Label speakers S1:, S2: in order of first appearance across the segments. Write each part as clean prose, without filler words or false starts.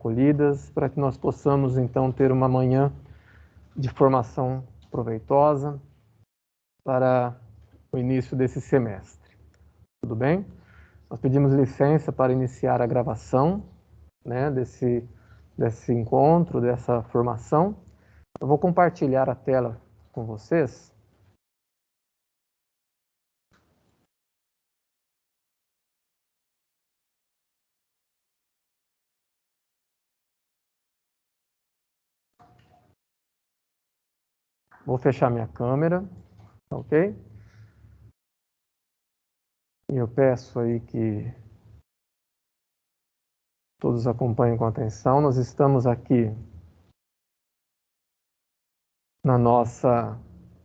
S1: acolhidas, para que nós possamos, então, ter uma manhã de formação proveitosa para o início desse semestre. Tudo bem? Nós pedimos licença para iniciar a gravação, né, desse encontro, dessa formação. Eu vou compartilhar a tela com vocês. Vou fechar minha câmera, ok? E eu peço aí que todos acompanhem com atenção. Nós estamos aqui na nossa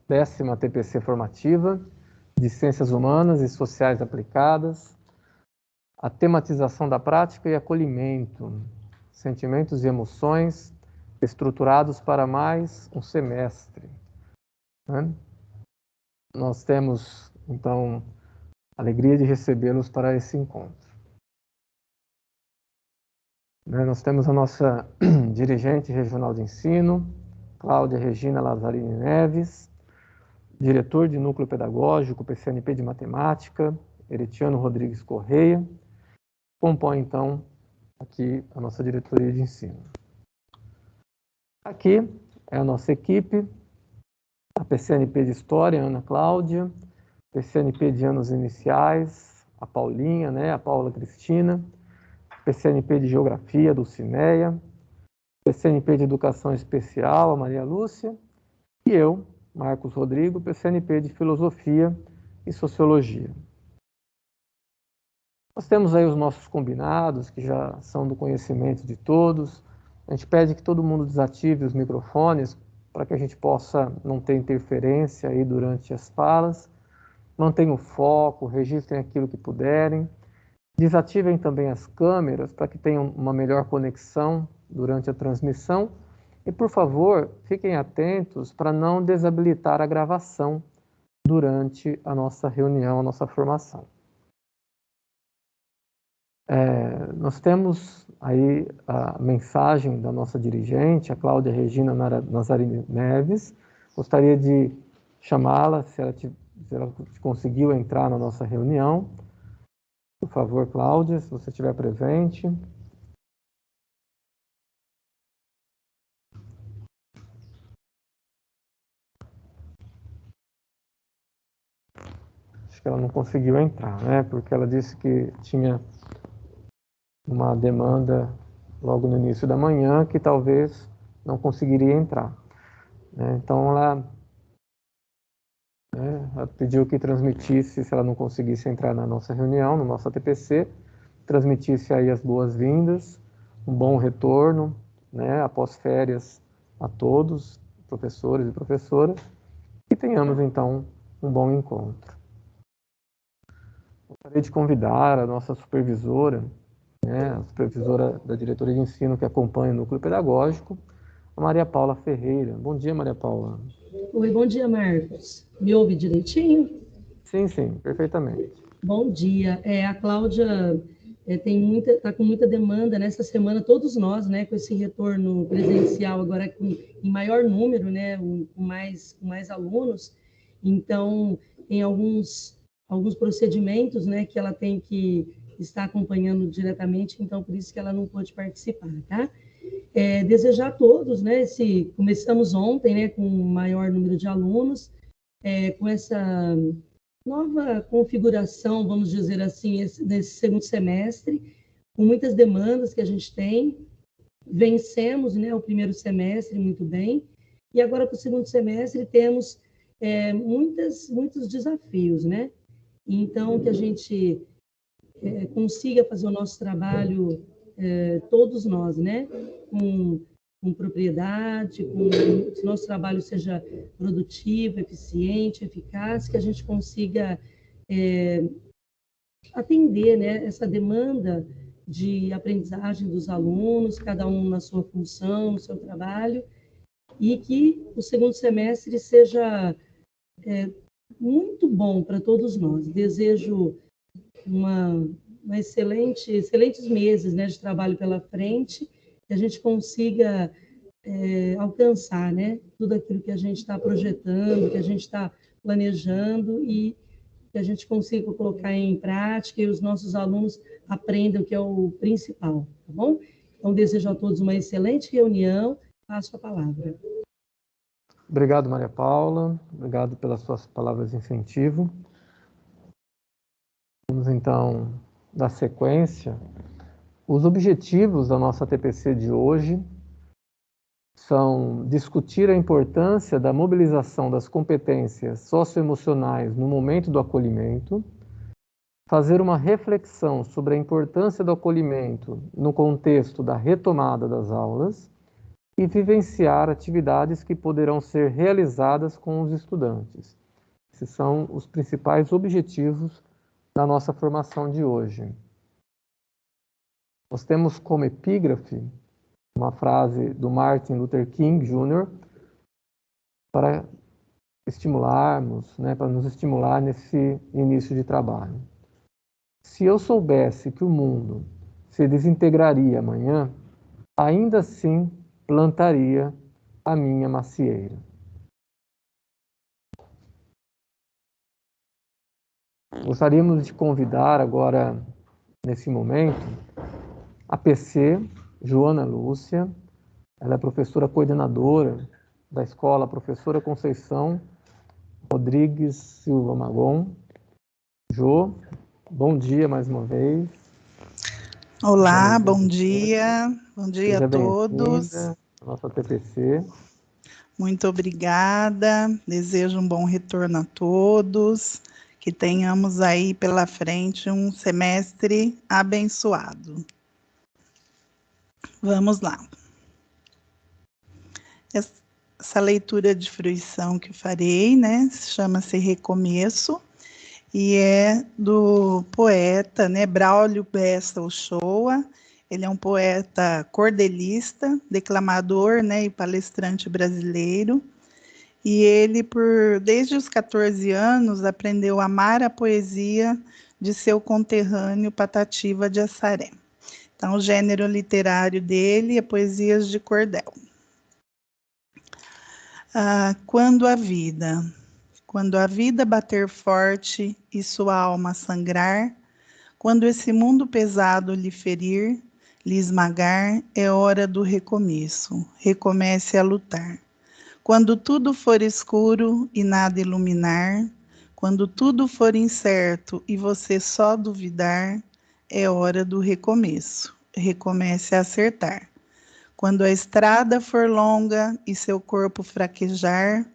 S1: 10ª TPC formativa de Ciências Humanas e Sociais Aplicadas, a tematização da prática e acolhimento, sentimentos e emoções estruturados para mais um semestre. Né? Nós temos, então, a alegria de recebê-los para esse encontro. Nós temos a nossa dirigente regional de ensino, Cláudia Regina Lazzarini Neves, diretor de núcleo pedagógico, PCNP de matemática, Heretiano Rodrigues Correia, compõe, então, aqui a nossa diretoria de ensino. Aqui é a nossa equipe, a PCNP de História, Ana Cláudia, PCNP de Anos Iniciais, a Paulinha, né, a Paula Cristina, PCNP de Geografia, Dulcineia, PCNP de Educação Especial, a Maria Lúcia, e eu, Marcos Rodrigo, PCNP de Filosofia e Sociologia. Nós temos aí os nossos combinados, que já são do conhecimento de todos. A gente pede que todo mundo desative os microfones para que a gente possa não ter interferência aí durante as falas. Mantenham o foco, registrem aquilo que puderem. Desativem também as câmeras para que tenham uma melhor conexão durante a transmissão. E, por favor, fiquem atentos para não desabilitar a gravação durante a nossa reunião, a nossa formação. Nós temos aí a mensagem da nossa dirigente, a Cláudia Regina Lazzarini Neves. Gostaria de chamá-la, se ela conseguiu entrar na nossa reunião. Por favor, Cláudia, se você estiver presente. Acho que ela não conseguiu entrar, né? Porque ela disse que tinha uma demanda logo no início da manhã que talvez não conseguiria entrar. Então, ela pediu que transmitisse, se ela não conseguisse entrar na nossa reunião, no nosso TPC, transmitisse aí as boas-vindas, um bom retorno, né, após férias a todos, professores e professoras, e tenhamos, então, um bom encontro. Gostaria de convidar a nossa supervisora, né, a supervisora da diretoria de ensino que acompanha o núcleo pedagógico, a Maria Paula Ferreira. Bom dia, Maria Paula.
S2: Oi, bom dia, Marcos. Me ouve direitinho?
S1: Sim, perfeitamente.
S2: Bom dia. A Cláudia está com muita demanda nessa semana, todos nós, né, com esse retorno presencial agora em maior número, né, com mais alunos. Então, tem alguns procedimentos, né, que ela tem que estar acompanhando diretamente, então por isso que ela não pôde participar, tá? Desejar a todos, né, começamos ontem, né, com um maior número de alunos, com essa nova configuração, vamos dizer assim, nesse segundo semestre, com muitas demandas que a gente tem. Vencemos, né, o primeiro semestre muito bem, e agora para o segundo semestre temos muitos desafios, né? Então, que a gente consiga fazer o nosso trabalho, todos nós, né? Com propriedade, que o nosso trabalho seja produtivo, eficiente, eficaz, que a gente consiga atender, né, essa demanda de aprendizagem dos alunos, cada um na sua função, no seu trabalho, e que o segundo semestre seja muito bom para todos nós. Desejo excelentes meses, né, de trabalho pela frente, que a gente consiga alcançar, né, tudo aquilo que a gente está projetando, que a gente está planejando e que a gente consiga colocar em prática e os nossos alunos aprendam, que é o principal, tá bom? Então, desejo a todos uma excelente reunião. Passo a palavra.
S1: Obrigado, Maria Paula. Obrigado pelas suas palavras de incentivo. Vamos, então, dar sequência. Os objetivos da nossa TPC de hoje são discutir a importância da mobilização das competências socioemocionais no momento do acolhimento, fazer uma reflexão sobre a importância do acolhimento no contexto da retomada das aulas e vivenciar atividades que poderão ser realizadas com os estudantes. Esses são os principais objetivos da nossa formação de hoje. Nós temos como epígrafe uma frase do Martin Luther King Jr. para estimularmos, para nos estimular nesse início de trabalho. Se eu soubesse que o mundo se desintegraria amanhã, ainda assim plantaria a minha macieira. Gostaríamos de convidar agora, nesse momento, a PC, Joana Lúcia. Ela é professora coordenadora da escola Professora Conceição Rodrigues Silva Magon. Jo, bom dia mais uma vez.
S3: Olá, bom dia a todos.
S1: Seja bem-vinda à nossa TPC.
S3: Muito obrigada, desejo um bom retorno a todos, que tenhamos aí pela frente um semestre abençoado. Vamos lá. Essa leitura de fruição que farei, chama-se Recomeço, e é do poeta, Braulio Bessa Uchoa. Ele é um poeta cordelista, declamador, e palestrante brasileiro. E ele, desde os 14 anos, aprendeu a amar a poesia de seu conterrâneo Patativa de Assaré. Então, o gênero literário dele é poesias de cordel. Quando a vida bater forte e sua alma sangrar, quando esse mundo pesado lhe ferir, lhe esmagar, é hora do recomeço. Recomece a lutar. Quando tudo for escuro e nada iluminar, quando tudo for incerto e você só duvidar, é hora do recomeço. Recomece a acertar. Quando a estrada for longa e seu corpo fraquejar,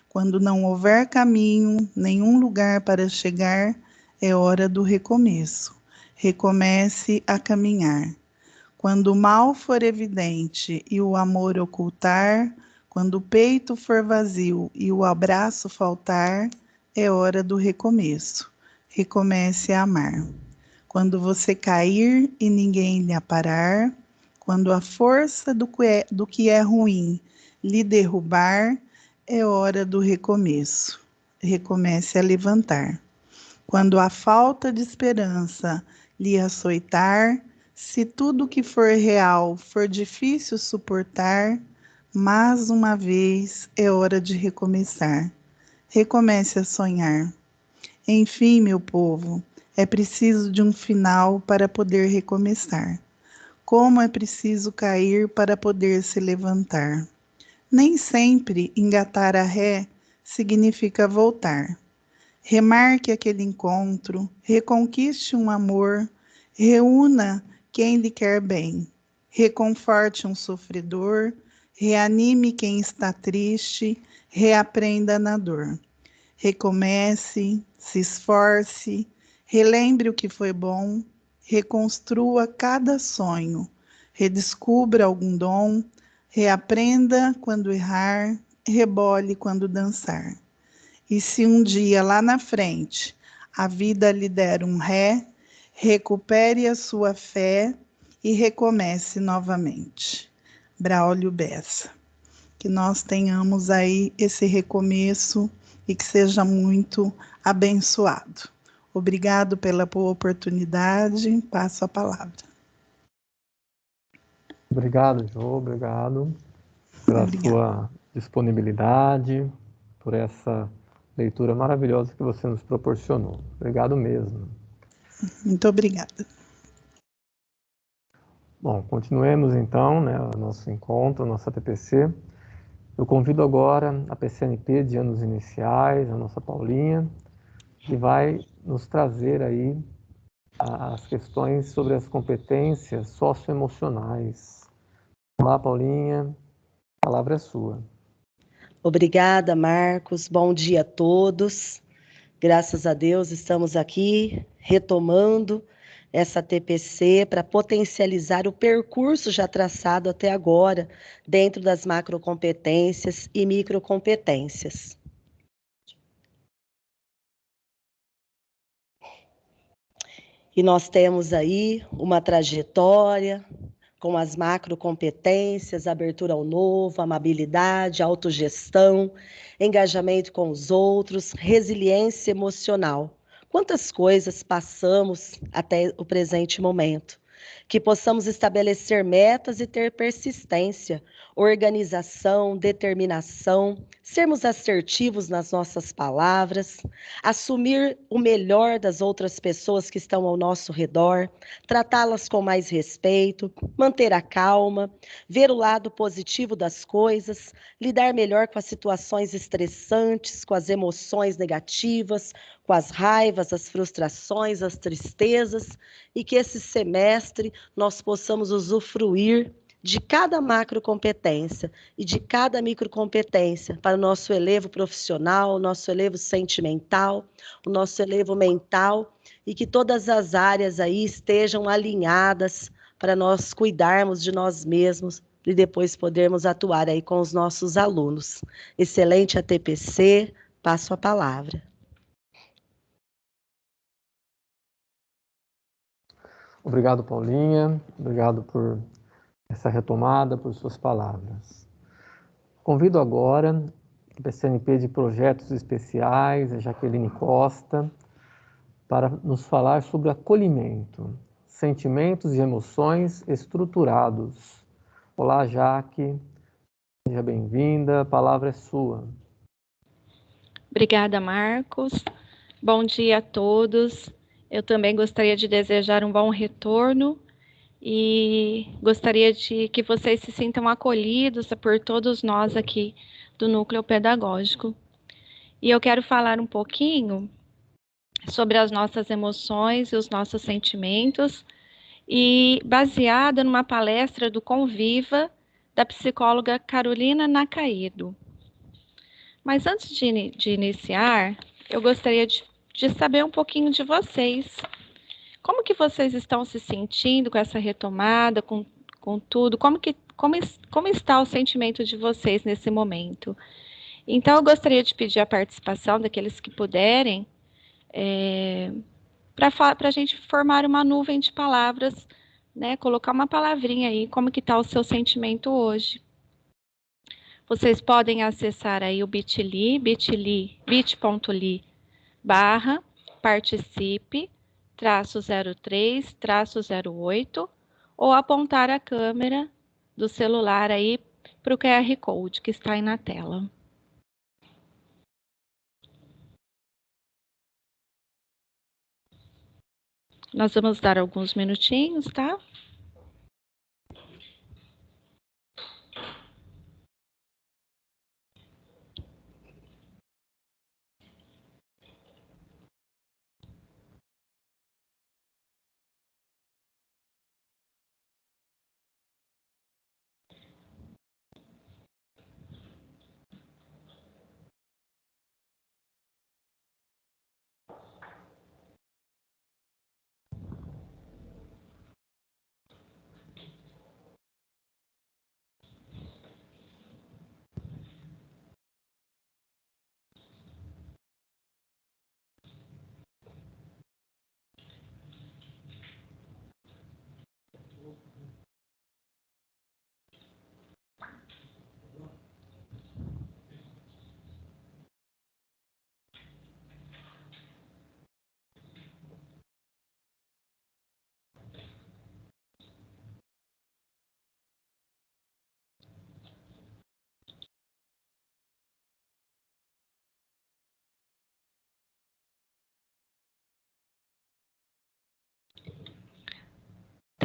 S3: quando não houver caminho, nenhum lugar para chegar, é hora do recomeço. Recomece a caminhar. Quando o mal for evidente e o amor ocultar, quando o peito for vazio e o abraço faltar, é hora do recomeço. Recomece a amar. Quando você cair e ninguém lhe aparar, quando a força do que é ruim lhe derrubar, é hora do recomeço. Recomece a levantar. Quando a falta de esperança lhe açoitar, se tudo que for real for difícil suportar, mais uma vez é hora de recomeçar. Recomece a sonhar. Enfim, meu povo, é preciso de um final para poder recomeçar. Como é preciso cair para poder se levantar. Nem sempre engatar a ré significa voltar. Remarque aquele encontro, reconquiste um amor, reúna quem lhe quer bem, reconforte um sofredor, reanime quem está triste, reaprenda na dor. Recomece, se esforce, relembre o que foi bom, reconstrua cada sonho, redescubra algum dom, reaprenda quando errar, rebole quando dançar. E se um dia lá na frente a vida lhe der um ré, recupere a sua fé e recomece novamente. Braulio Bessa. Que nós tenhamos aí esse recomeço e que seja muito abençoado. Obrigado pela boa oportunidade. Passo a palavra.
S1: Obrigado, Jô, obrigado pela
S3: Obrigada.
S1: sua disponibilidade, por essa leitura maravilhosa que você nos proporcionou. Obrigado mesmo.
S3: Muito obrigada.
S1: Bom, continuemos então, né, o nosso encontro, a nossa TPC. Eu convido agora a PCNP de anos iniciais, a nossa Paulinha, que vai nos trazer aí as questões sobre as competências socioemocionais. Olá, Paulinha, a palavra é sua.
S4: Obrigada, Marcos. Bom dia a todos. Graças a Deus estamos aqui retomando essa TPC para potencializar o percurso já traçado até agora dentro das macrocompetências e microcompetências. E nós temos aí uma trajetória com as macrocompetências, abertura ao novo, amabilidade, autogestão, engajamento com os outros, resiliência emocional. Quantas coisas passamos até o presente momento? Que possamos estabelecer metas e ter persistência, organização, determinação, sermos assertivos nas nossas palavras, assumir o melhor das outras pessoas que estão ao nosso redor, tratá-las com mais respeito, manter a calma, ver o lado positivo das coisas, lidar melhor com as situações estressantes, com as emoções negativas, com as raivas, as frustrações, as tristezas, e que esse semestre nós possamos usufruir de cada macrocompetência e de cada microcompetência para o nosso elevo profissional, o nosso elevo sentimental, o nosso elevo mental, e que todas as áreas aí estejam alinhadas para nós cuidarmos de nós mesmos e depois podermos atuar aí com os nossos alunos. Excelente a TPC, passo a palavra.
S1: Obrigado, Paulinha. Obrigado por essa retomada, por suas palavras. Convido agora a PCNP de Projetos Especiais, a Jaqueline Costa, para nos falar sobre acolhimento, sentimentos e emoções estruturados. Olá, Jaque, seja bem-vinda, a palavra é sua.
S5: Obrigada, Marcos. Bom dia a todos. Eu também gostaria de desejar um bom retorno e gostaria de que vocês se sintam acolhidos por todos nós aqui do Núcleo Pedagógico. E eu quero falar um pouquinho sobre as nossas emoções e os nossos sentimentos, e baseada numa palestra do Conviva, da psicóloga Carolina Nakaido. Mas antes de iniciar, eu gostaria de saber um pouquinho de vocês. Como que vocês estão se sentindo com essa retomada, com tudo? Como está o sentimento de vocês nesse momento? Então, eu gostaria de pedir a participação daqueles que puderem, para a gente formar uma nuvem de palavras, né? Colocar uma palavrinha aí, como que está o seu sentimento hoje. Vocês podem acessar aí o bit.ly/participe-03-08 ou apontar a câmera do celular aí para o QR Code que está aí na tela. Nós vamos dar alguns minutinhos, tá?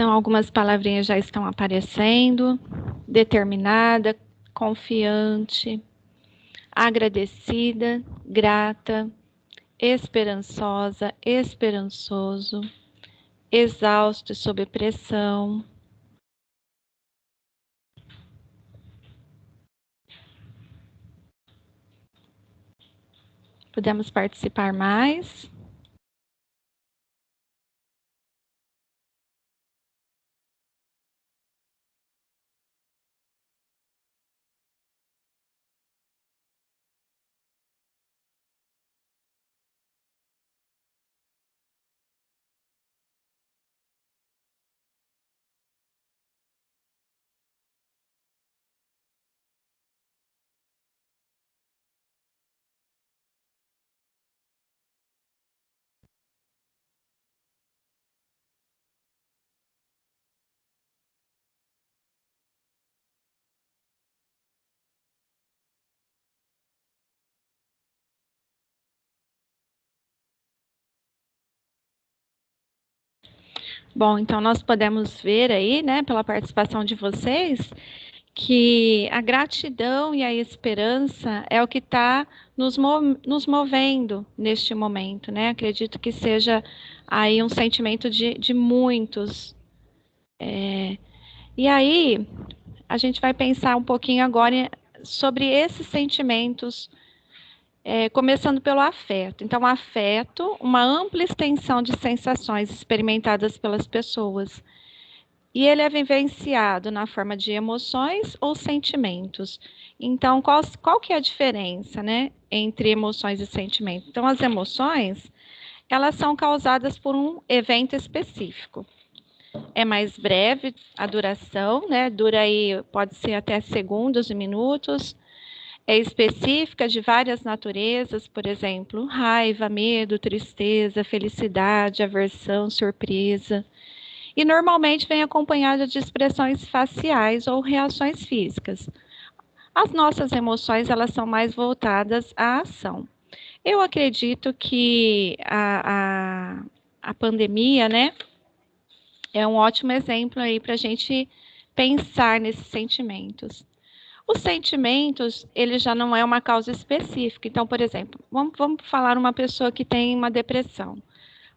S5: Então, algumas palavrinhas já estão aparecendo: determinada, confiante, agradecida, grata, esperançosa, esperançoso, exausto e sob pressão. Podemos participar mais? Bom, então nós podemos ver aí, né, pela participação de vocês, que a gratidão e a esperança é o que está nos movendo neste momento, né? Acredito que seja aí um sentimento de muitos. E aí, a gente vai pensar um pouquinho agora sobre esses sentimentos, começando pelo afeto. Então, o afeto, uma ampla extensão de sensações experimentadas pelas pessoas. E ele é vivenciado na forma de emoções ou sentimentos. Então, qual que é a diferença, né, entre emoções e sentimentos? Então, as emoções, elas são causadas por um evento específico. É mais breve a duração, né, dura aí, pode ser até segundos e minutos. É específica, de várias naturezas, por exemplo, raiva, medo, tristeza, felicidade, aversão, surpresa. E normalmente vem acompanhada de expressões faciais ou reações físicas. As nossas emoções, elas são mais voltadas à ação. Eu acredito que a pandemia, né, é um ótimo exemplo aí para a gente pensar nesses sentimentos. Os sentimentos, ele já não é uma causa específica. Então, por exemplo, vamos falar uma pessoa que tem uma depressão.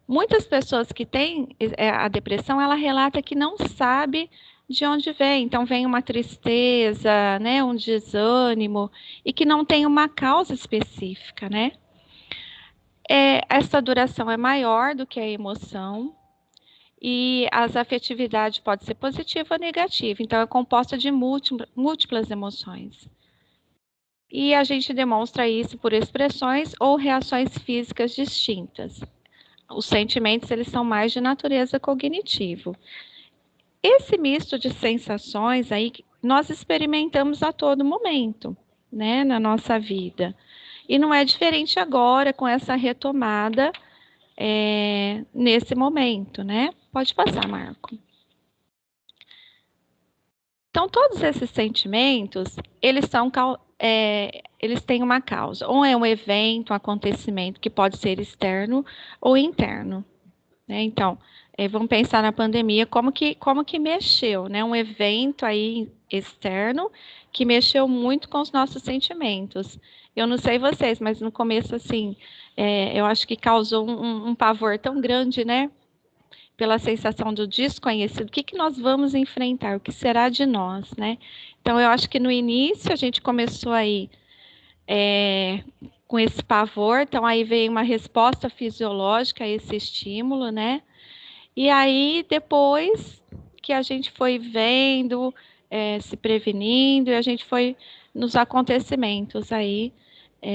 S5: Muitas pessoas que têm a depressão, ela relata que não sabe de onde vem. Então, vem uma tristeza, né, um desânimo, e que não tem uma causa específica, né? Essa duração é maior do que a emoção, e as afetividades pode ser positiva ou negativa. Então, é composta de múltiplas emoções. E a gente demonstra isso por expressões ou reações físicas distintas. Os sentimentos, eles são mais de natureza cognitivo. Esse misto de sensações aí, nós experimentamos a todo momento, né, na nossa vida. E não é diferente agora com essa retomada nesse momento, né? Pode passar, Marco. Então, todos esses sentimentos, eles têm uma causa. Ou é um evento, um acontecimento que pode ser externo ou interno, né? Então, vamos pensar na pandemia, como que mexeu, né? Um evento aí externo que mexeu muito com os nossos sentimentos. Eu não sei vocês, mas no começo, assim, eu acho que causou um pavor tão grande, né? Pela sensação do desconhecido, o que nós vamos enfrentar, o que será de nós, né? Então, eu acho que no início a gente começou aí com esse pavor, então aí veio uma resposta fisiológica a esse estímulo, né? E aí, depois que a gente foi vendo, se prevenindo, e a gente foi nos acontecimentos aí,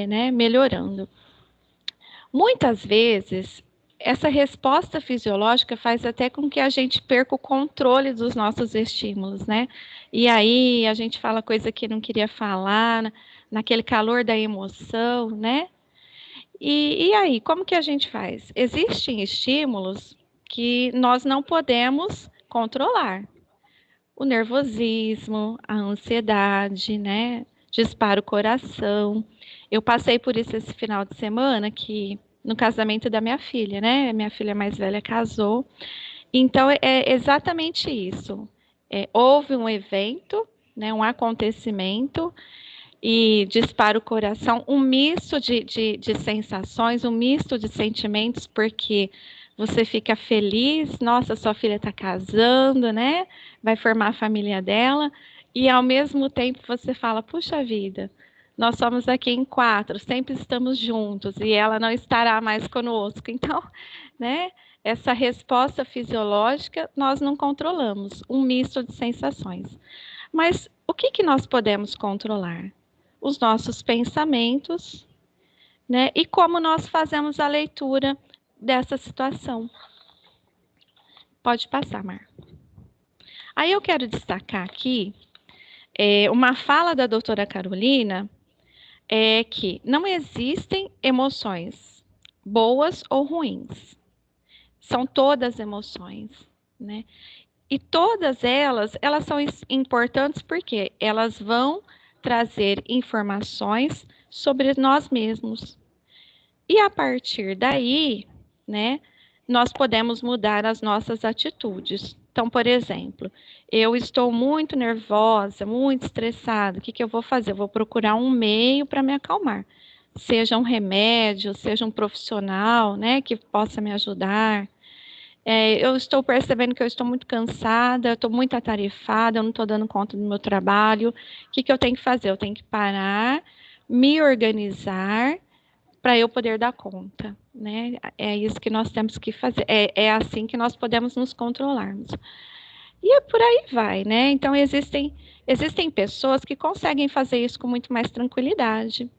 S5: né, melhorando. Muitas vezes, essa resposta fisiológica faz até com que a gente perca o controle dos nossos estímulos, né? E aí a gente fala coisa que não queria falar, naquele calor da emoção, né? E aí, como que a gente faz? Existem estímulos que nós não podemos controlar. O nervosismo, a ansiedade, né? Dispara o coração. Eu passei por isso esse final de semana, que no casamento da minha filha, né? Minha filha mais velha casou. Então, é exatamente isso. Houve um evento, né, um acontecimento, e dispara o coração, um misto de sensações, um misto de sentimentos, porque você fica feliz, nossa, sua filha está casando, né? Vai formar a família dela, e ao mesmo tempo você fala, puxa vida, nós somos aqui em 4, sempre estamos juntos, e ela não estará mais conosco. Então, né? Essa resposta fisiológica nós não controlamos, um misto de sensações. Mas o que nós podemos controlar? Os nossos pensamentos, né? E como nós fazemos a leitura dessa situação. Pode passar, Mar. Aí eu quero destacar aqui uma fala da doutora Carolina, que não existem emoções boas ou ruins. São todas emoções, né? E todas elas são importantes porque elas vão trazer informações sobre nós mesmos. E a partir daí, né, nós podemos mudar as nossas atitudes. Então, por exemplo, eu estou muito nervosa, muito estressada, o que eu vou fazer? Eu vou procurar um meio para me acalmar. Seja um remédio, seja um profissional, né, que possa me ajudar. Eu estou percebendo que eu estou muito cansada, eu estou muito atarefada, eu não estou dando conta do meu trabalho. O que eu tenho que fazer? Eu tenho que parar, me organizar para eu poder dar conta, né? É isso que nós temos que fazer. É assim que nós podemos nos controlarmos. E por aí vai, né? Então, existem pessoas que conseguem fazer isso com muito mais tranquilidade.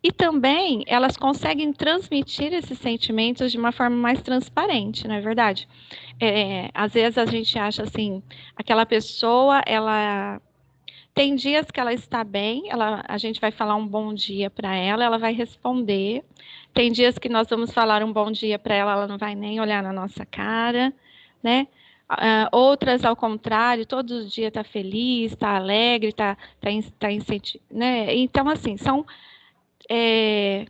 S5: E também elas conseguem transmitir esses sentimentos de uma forma mais transparente, não é verdade? Às vezes a gente acha assim, aquela pessoa, ela tem dias que ela está bem, a gente vai falar um bom dia para ela, ela vai responder. Tem dias que nós vamos falar um bom dia para ela, ela não vai nem olhar na nossa cara, né? Outras, ao contrário, todo dia está feliz, está alegre, está né? Então, assim, são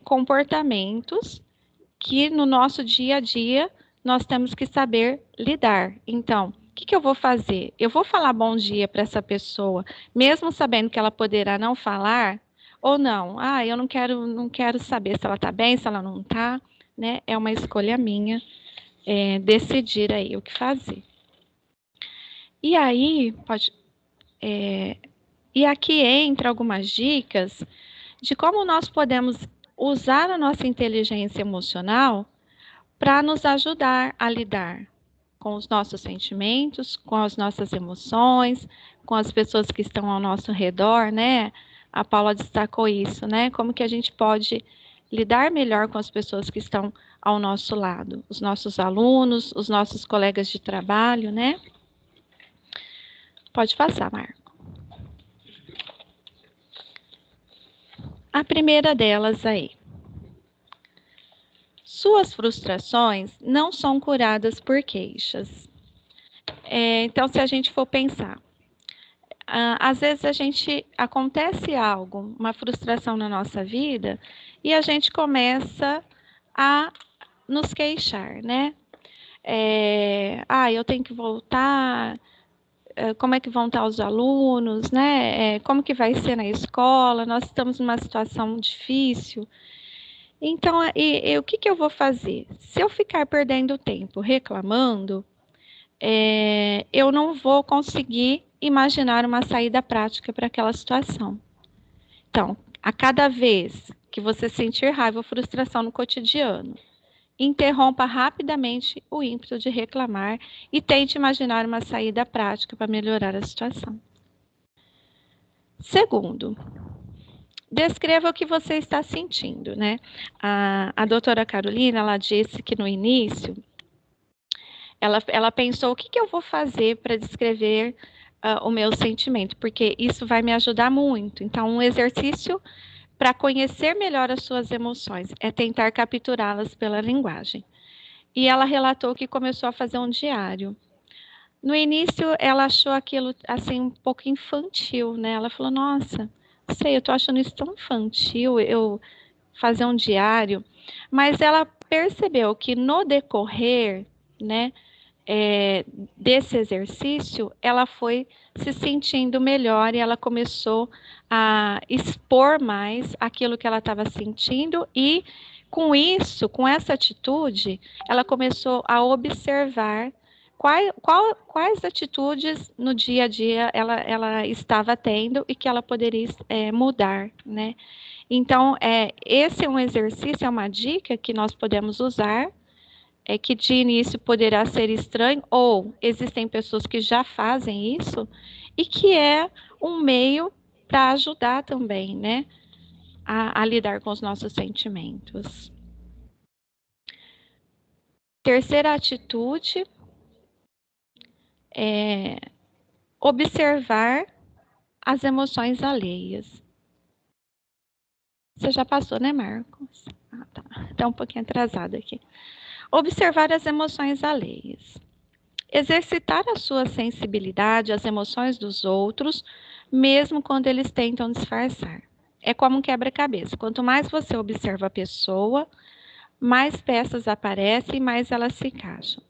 S5: comportamentos que no nosso dia a dia nós temos que saber lidar. Então, o que eu vou fazer? Eu vou falar bom dia para essa pessoa, mesmo sabendo que ela poderá não falar, ou não? Eu não quero saber se ela está bem, se ela não está, né? É uma escolha minha decidir aí o que fazer. E aí, e aqui entra algumas dicas de como nós podemos usar a nossa inteligência emocional para nos ajudar a lidar com os nossos sentimentos, com as nossas emoções, com as pessoas que estão ao nosso redor, né? A Paula destacou isso, né? Como que a gente pode lidar melhor com as pessoas que estão ao nosso lado, os nossos alunos, os nossos colegas de trabalho, né? Pode passar, Marco. A primeira delas aí. Suas frustrações não são curadas por queixas. Então, se a gente for pensar, às vezes acontece algo, uma frustração na nossa vida, e a gente começa a nos queixar, né? Eu tenho que voltar, como é que vão estar os alunos, né? Como que vai ser na escola? Nós estamos numa situação difícil. Então, o que eu vou fazer? Se eu ficar perdendo tempo reclamando, eu não vou conseguir imaginar uma saída prática para aquela situação. Então, a cada vez que você sentir raiva ou frustração no cotidiano, interrompa rapidamente o ímpeto de reclamar e tente imaginar uma saída prática para melhorar a situação. Segundo, descreva o que você está sentindo, né? A doutora Carolina, ela disse que no início, ela pensou, o que eu vou fazer para descrever o meu sentimento? Porque isso vai me ajudar muito. Então, um exercício para conhecer melhor as suas emoções é tentar capturá-las pela linguagem. E ela relatou que começou a fazer um diário. No início, ela achou aquilo assim um pouco infantil, né? Ela falou, nossa, eu tô achando isso tão infantil, eu fazer um diário. Mas ela percebeu que no decorrer, né, desse exercício, ela foi se sentindo melhor e ela começou a expor mais aquilo que ela estava sentindo e, com isso, com essa atitude, ela começou a observar quais atitudes no dia a dia ela estava tendo e que ela poderia mudar, né? Então, esse é um exercício, é uma dica que nós podemos usar, que de início poderá ser estranho, ou existem pessoas que já fazem isso, e que é um meio para ajudar também, né, a lidar com os nossos sentimentos. Terceira atitude é observar as emoções alheias. Você já passou, né, Marcos? Ah, tá. Está um pouquinho atrasado aqui. Observar as emoções alheias. Exercitar a sua sensibilidade às emoções dos outros, mesmo quando eles tentam disfarçar. É como um quebra-cabeça. Quanto mais você observa a pessoa, mais peças aparecem e mais elas se encaixam.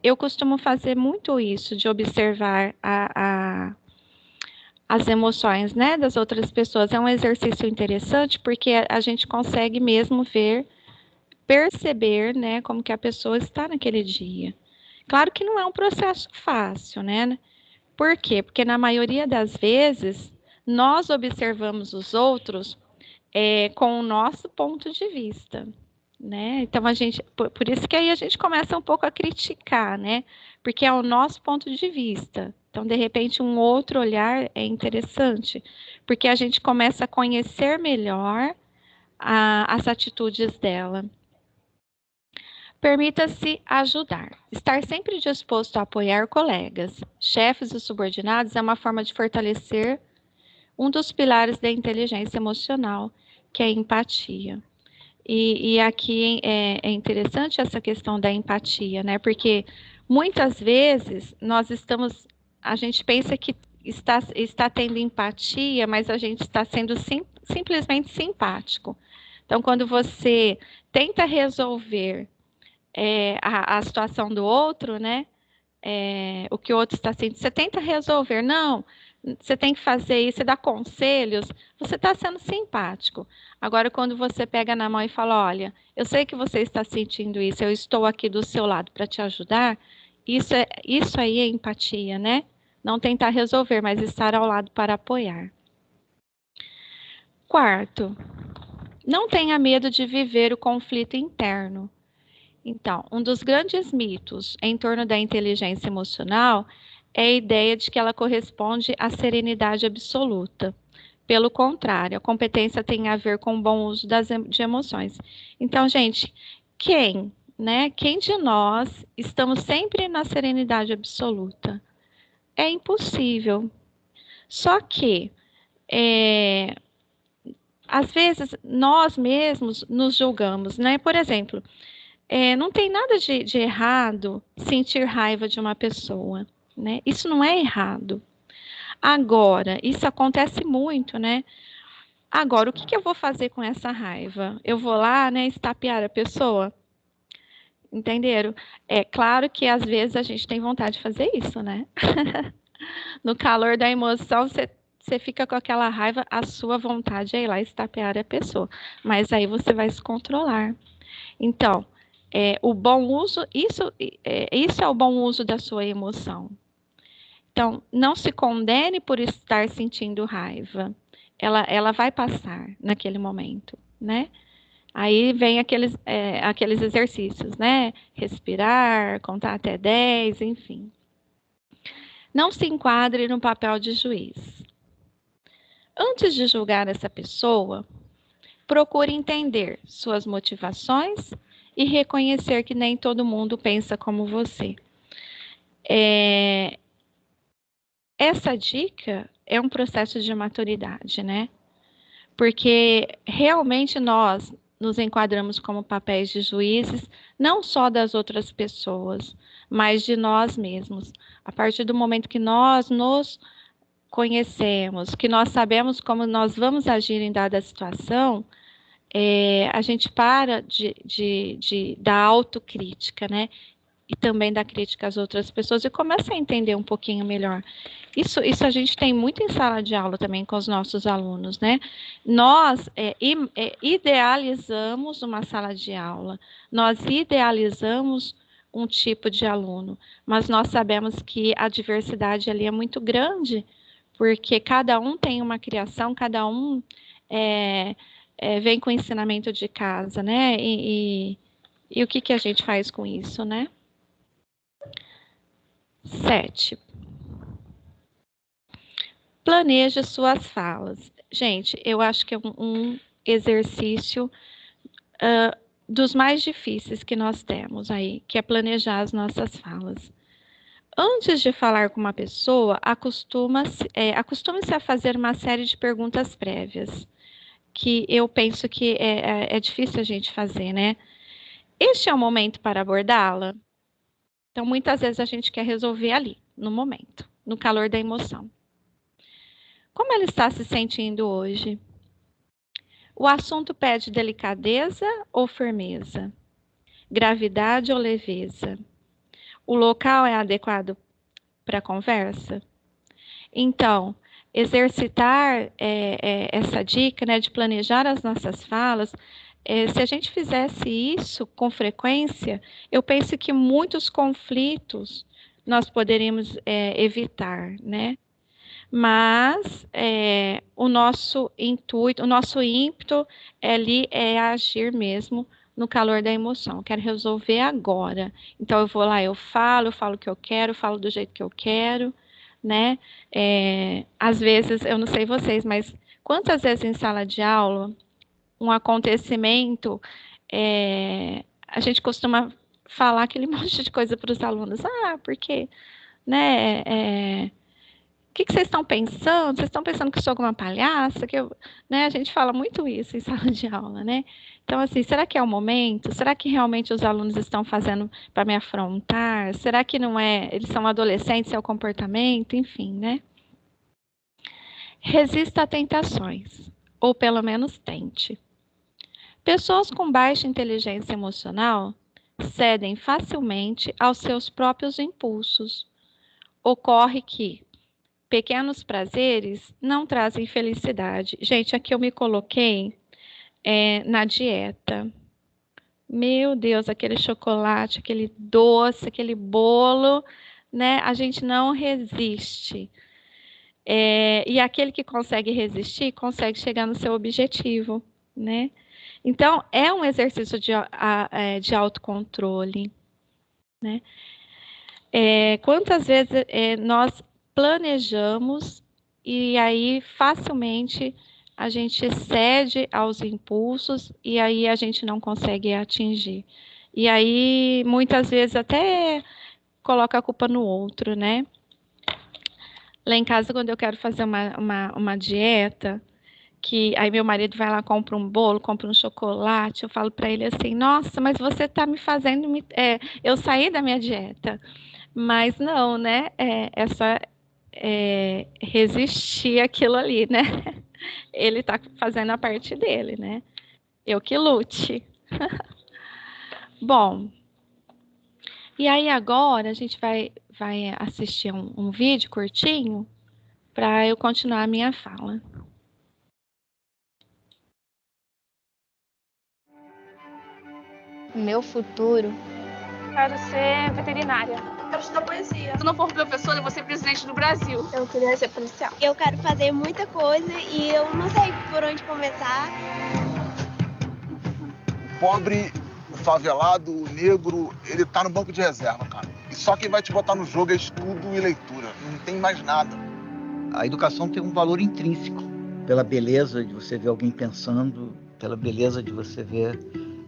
S5: Eu costumo fazer muito isso, de observar as emoções, né, das outras pessoas. É um exercício interessante, porque a gente consegue mesmo perceber, né, como que a pessoa está naquele dia. Claro que não é um processo fácil, né? Por quê? Porque na maioria das vezes, nós observamos os outros com o nosso ponto de vista, né? Então, por isso que aí a gente começa um pouco a criticar, né? Porque é o nosso ponto de vista. Então, de repente, um outro olhar é interessante, porque a gente começa a conhecer melhor as atitudes dela. Permita-se ajudar. Estar sempre disposto a apoiar colegas, chefes e subordinados é uma forma de fortalecer um dos pilares da inteligência emocional, que é a empatia. E aqui é interessante essa questão da empatia, né? Porque muitas vezes a gente pensa que está tendo empatia, mas a gente está sendo simplesmente simpático. Então, quando você tenta resolver a situação do outro, né? O que o outro está sentindo, você tenta resolver, não, você tem que fazer isso, você dá conselhos, você está sendo simpático. Agora, quando você pega na mão e fala, olha, eu sei que você está sentindo isso, eu estou aqui do seu lado para te ajudar, isso aí é empatia, né? Não tentar resolver, mas estar ao lado para apoiar. Quarto, não tenha medo de viver o conflito interno. Então, um dos grandes mitos em torno da inteligência emocional é a ideia de que ela corresponde à serenidade absoluta. Pelo contrário, a competência tem a ver com o bom uso de emoções. Então, gente, quem de nós estamos sempre na serenidade absoluta? É impossível. Só que, às vezes, nós mesmos nos julgamos, né? Por exemplo, não tem nada de errado sentir raiva de uma pessoa, né? Isso não é errado. Agora, isso acontece muito, né? Agora, o que eu vou fazer com essa raiva? Eu vou lá, né, estapear a pessoa? Entenderam? É claro que às vezes a gente tem vontade de fazer isso, né? No calor da emoção, você fica com aquela raiva, a sua vontade é ir lá estapear a pessoa. Mas aí você vai se controlar. Então, o bom uso, isso é o bom uso da sua emoção. Então, não se condene por estar sentindo raiva. Ela vai passar naquele momento, né? Aí vem aqueles exercícios, né? Respirar, contar até 10, enfim. Não se enquadre no papel de juiz. Antes de julgar essa pessoa, procure entender suas motivações e reconhecer que nem todo mundo pensa como você. Essa dica é um processo de maturidade, né? Porque realmente nós nos enquadramos como papéis de juízes, não só das outras pessoas, mas de nós mesmos. A partir do momento que nós nos conhecemos, que nós sabemos como nós vamos agir em dada situação, a gente para da autocrítica, né? e também da crítica às outras pessoas e começa a entender um pouquinho melhor. Isso a gente tem muito em sala de aula também com os nossos alunos, né? Nós idealizamos uma sala de aula, nós idealizamos um tipo de aluno, mas nós sabemos que a diversidade ali é muito grande, porque cada um tem uma criação, cada um vem com o ensinamento de casa, né? E o que a gente faz com isso, né? 7. Planeje suas falas. Gente, eu acho que é um exercício dos mais difíceis que nós temos aí, que é planejar as nossas falas. Antes de falar com uma pessoa, acostume-se a fazer uma série de perguntas prévias, que eu penso que é difícil a gente fazer, né? Este é o momento para abordá-la? Então, muitas vezes a gente quer resolver ali, no momento, no calor da emoção. Como ela está se sentindo hoje? O assunto pede delicadeza ou firmeza? Gravidade ou leveza? O local é adequado para a conversa? Então, exercitar essa dica, né, de planejar as nossas falas, se a gente fizesse isso com frequência, eu penso que muitos conflitos nós poderíamos evitar, né? Mas o nosso intuito, o nosso ímpeto ali é agir mesmo no calor da emoção. Eu quero resolver agora. Então, eu vou lá, eu falo o que eu quero, falo do jeito que eu quero, né? Às vezes, eu não sei vocês, mas quantas vezes em sala de aula, um acontecimento, a gente costuma falar aquele monte de coisa para os alunos. Porque, né? O que vocês estão pensando? Vocês estão pensando que eu sou alguma palhaça? Né? A gente fala muito isso em sala de aula, né? Então, assim, será que é o momento? Será que realmente os alunos estão fazendo para me afrontar? Será que não é? Eles são adolescentes, é o comportamento? Enfim, né? Resista a tentações, ou pelo menos tente. Pessoas com baixa inteligência emocional cedem facilmente aos seus próprios impulsos. Ocorre que pequenos prazeres não trazem felicidade. Gente, aqui eu me coloquei na dieta. Meu Deus, aquele chocolate, aquele doce, aquele bolo, né? A gente não resiste. E aquele que consegue resistir, consegue chegar no seu objetivo, né? Então, é um exercício de autocontrole, né? Quantas vezes nós planejamos e aí facilmente a gente cede aos impulsos e aí a gente não consegue atingir. E aí muitas vezes até coloca a culpa no outro, né? Lá em casa, quando eu quero fazer uma dieta, que aí meu marido vai lá, compra um bolo, compra um chocolate, eu falo para ele assim, nossa, mas você está me fazendo eu sair da minha dieta. Mas não, né? É só resistir àquilo ali, né? Ele está fazendo a parte dele, né? Eu que lute. Bom, e aí agora a gente vai assistir um vídeo curtinho para eu continuar a minha fala.
S6: Meu futuro?
S7: Quero ser veterinária.
S8: Quero estudar poesia.
S7: Se eu não for professora, eu vou ser presidente do Brasil.
S6: Eu queria ser policial.
S9: Eu quero fazer muita coisa e eu não sei por onde começar.
S10: O pobre, o favelado, o negro, ele tá no banco de reserva, cara. E só quem vai te botar no jogo é estudo e leitura. Não tem mais nada.
S11: A educação tem um valor intrínseco. Pela beleza de você ver alguém pensando, pela beleza de você ver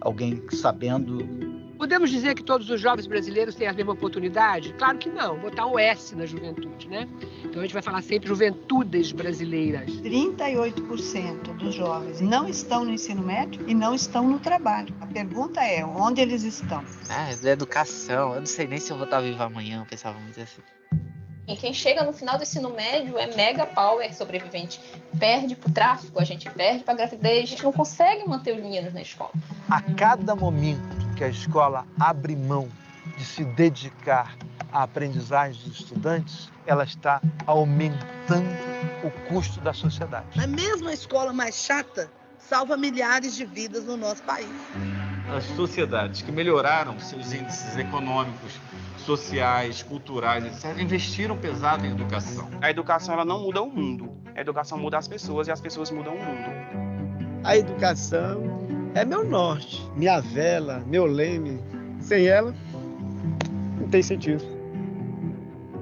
S11: alguém sabendo.
S12: Podemos dizer que todos os jovens brasileiros têm a mesma oportunidade? Claro que não, botar um S na juventude, né? Então a gente vai falar sempre juventudes brasileiras.
S13: 38% dos jovens não estão no ensino médio e não estão no trabalho. A pergunta é, onde eles estão?
S14: Da educação, eu não sei nem se eu vou estar vivo amanhã, eu pensava muito assim.
S8: E quem chega no final do ensino médio é mega power sobrevivente. Perde pro tráfico, a gente perde pra gravidez, a gente não consegue manter os meninos na escola.
S10: A cada momento que a escola abre mão
S6: de se dedicar à aprendizagem dos estudantes, ela está aumentando o custo da sociedade.
S15: Mas mesmo a escola mais chata salva milhares de vidas no nosso país.
S16: As sociedades que melhoraram seus índices econômicos, sociais, culturais, etc., investiram pesado em educação.
S17: A educação ela não muda o mundo. A educação muda as pessoas e as pessoas mudam o mundo.
S18: A educação é meu norte, minha vela, meu leme. Sem ela, não tem sentido.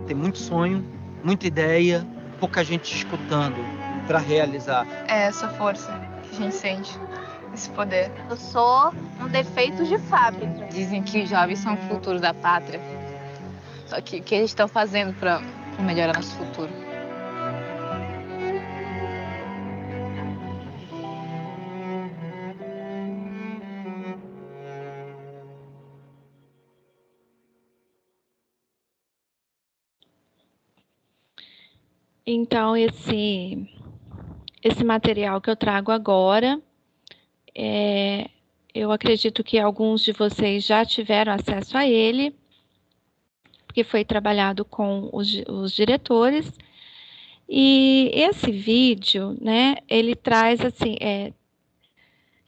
S11: Tem muito sonho, muita ideia, pouca gente escutando para realizar.
S19: É essa força que a gente sente, esse poder.
S20: Eu sou um defeito de fábrica.
S19: Dizem que os jovens são o futuro da pátria. Só que o que eles estão fazendo para melhorar nosso futuro?
S5: Então, esse material que eu trago agora, eu acredito que alguns de vocês já tiveram acesso a ele, porque foi trabalhado com os diretores. E esse vídeo, né, ele traz, assim,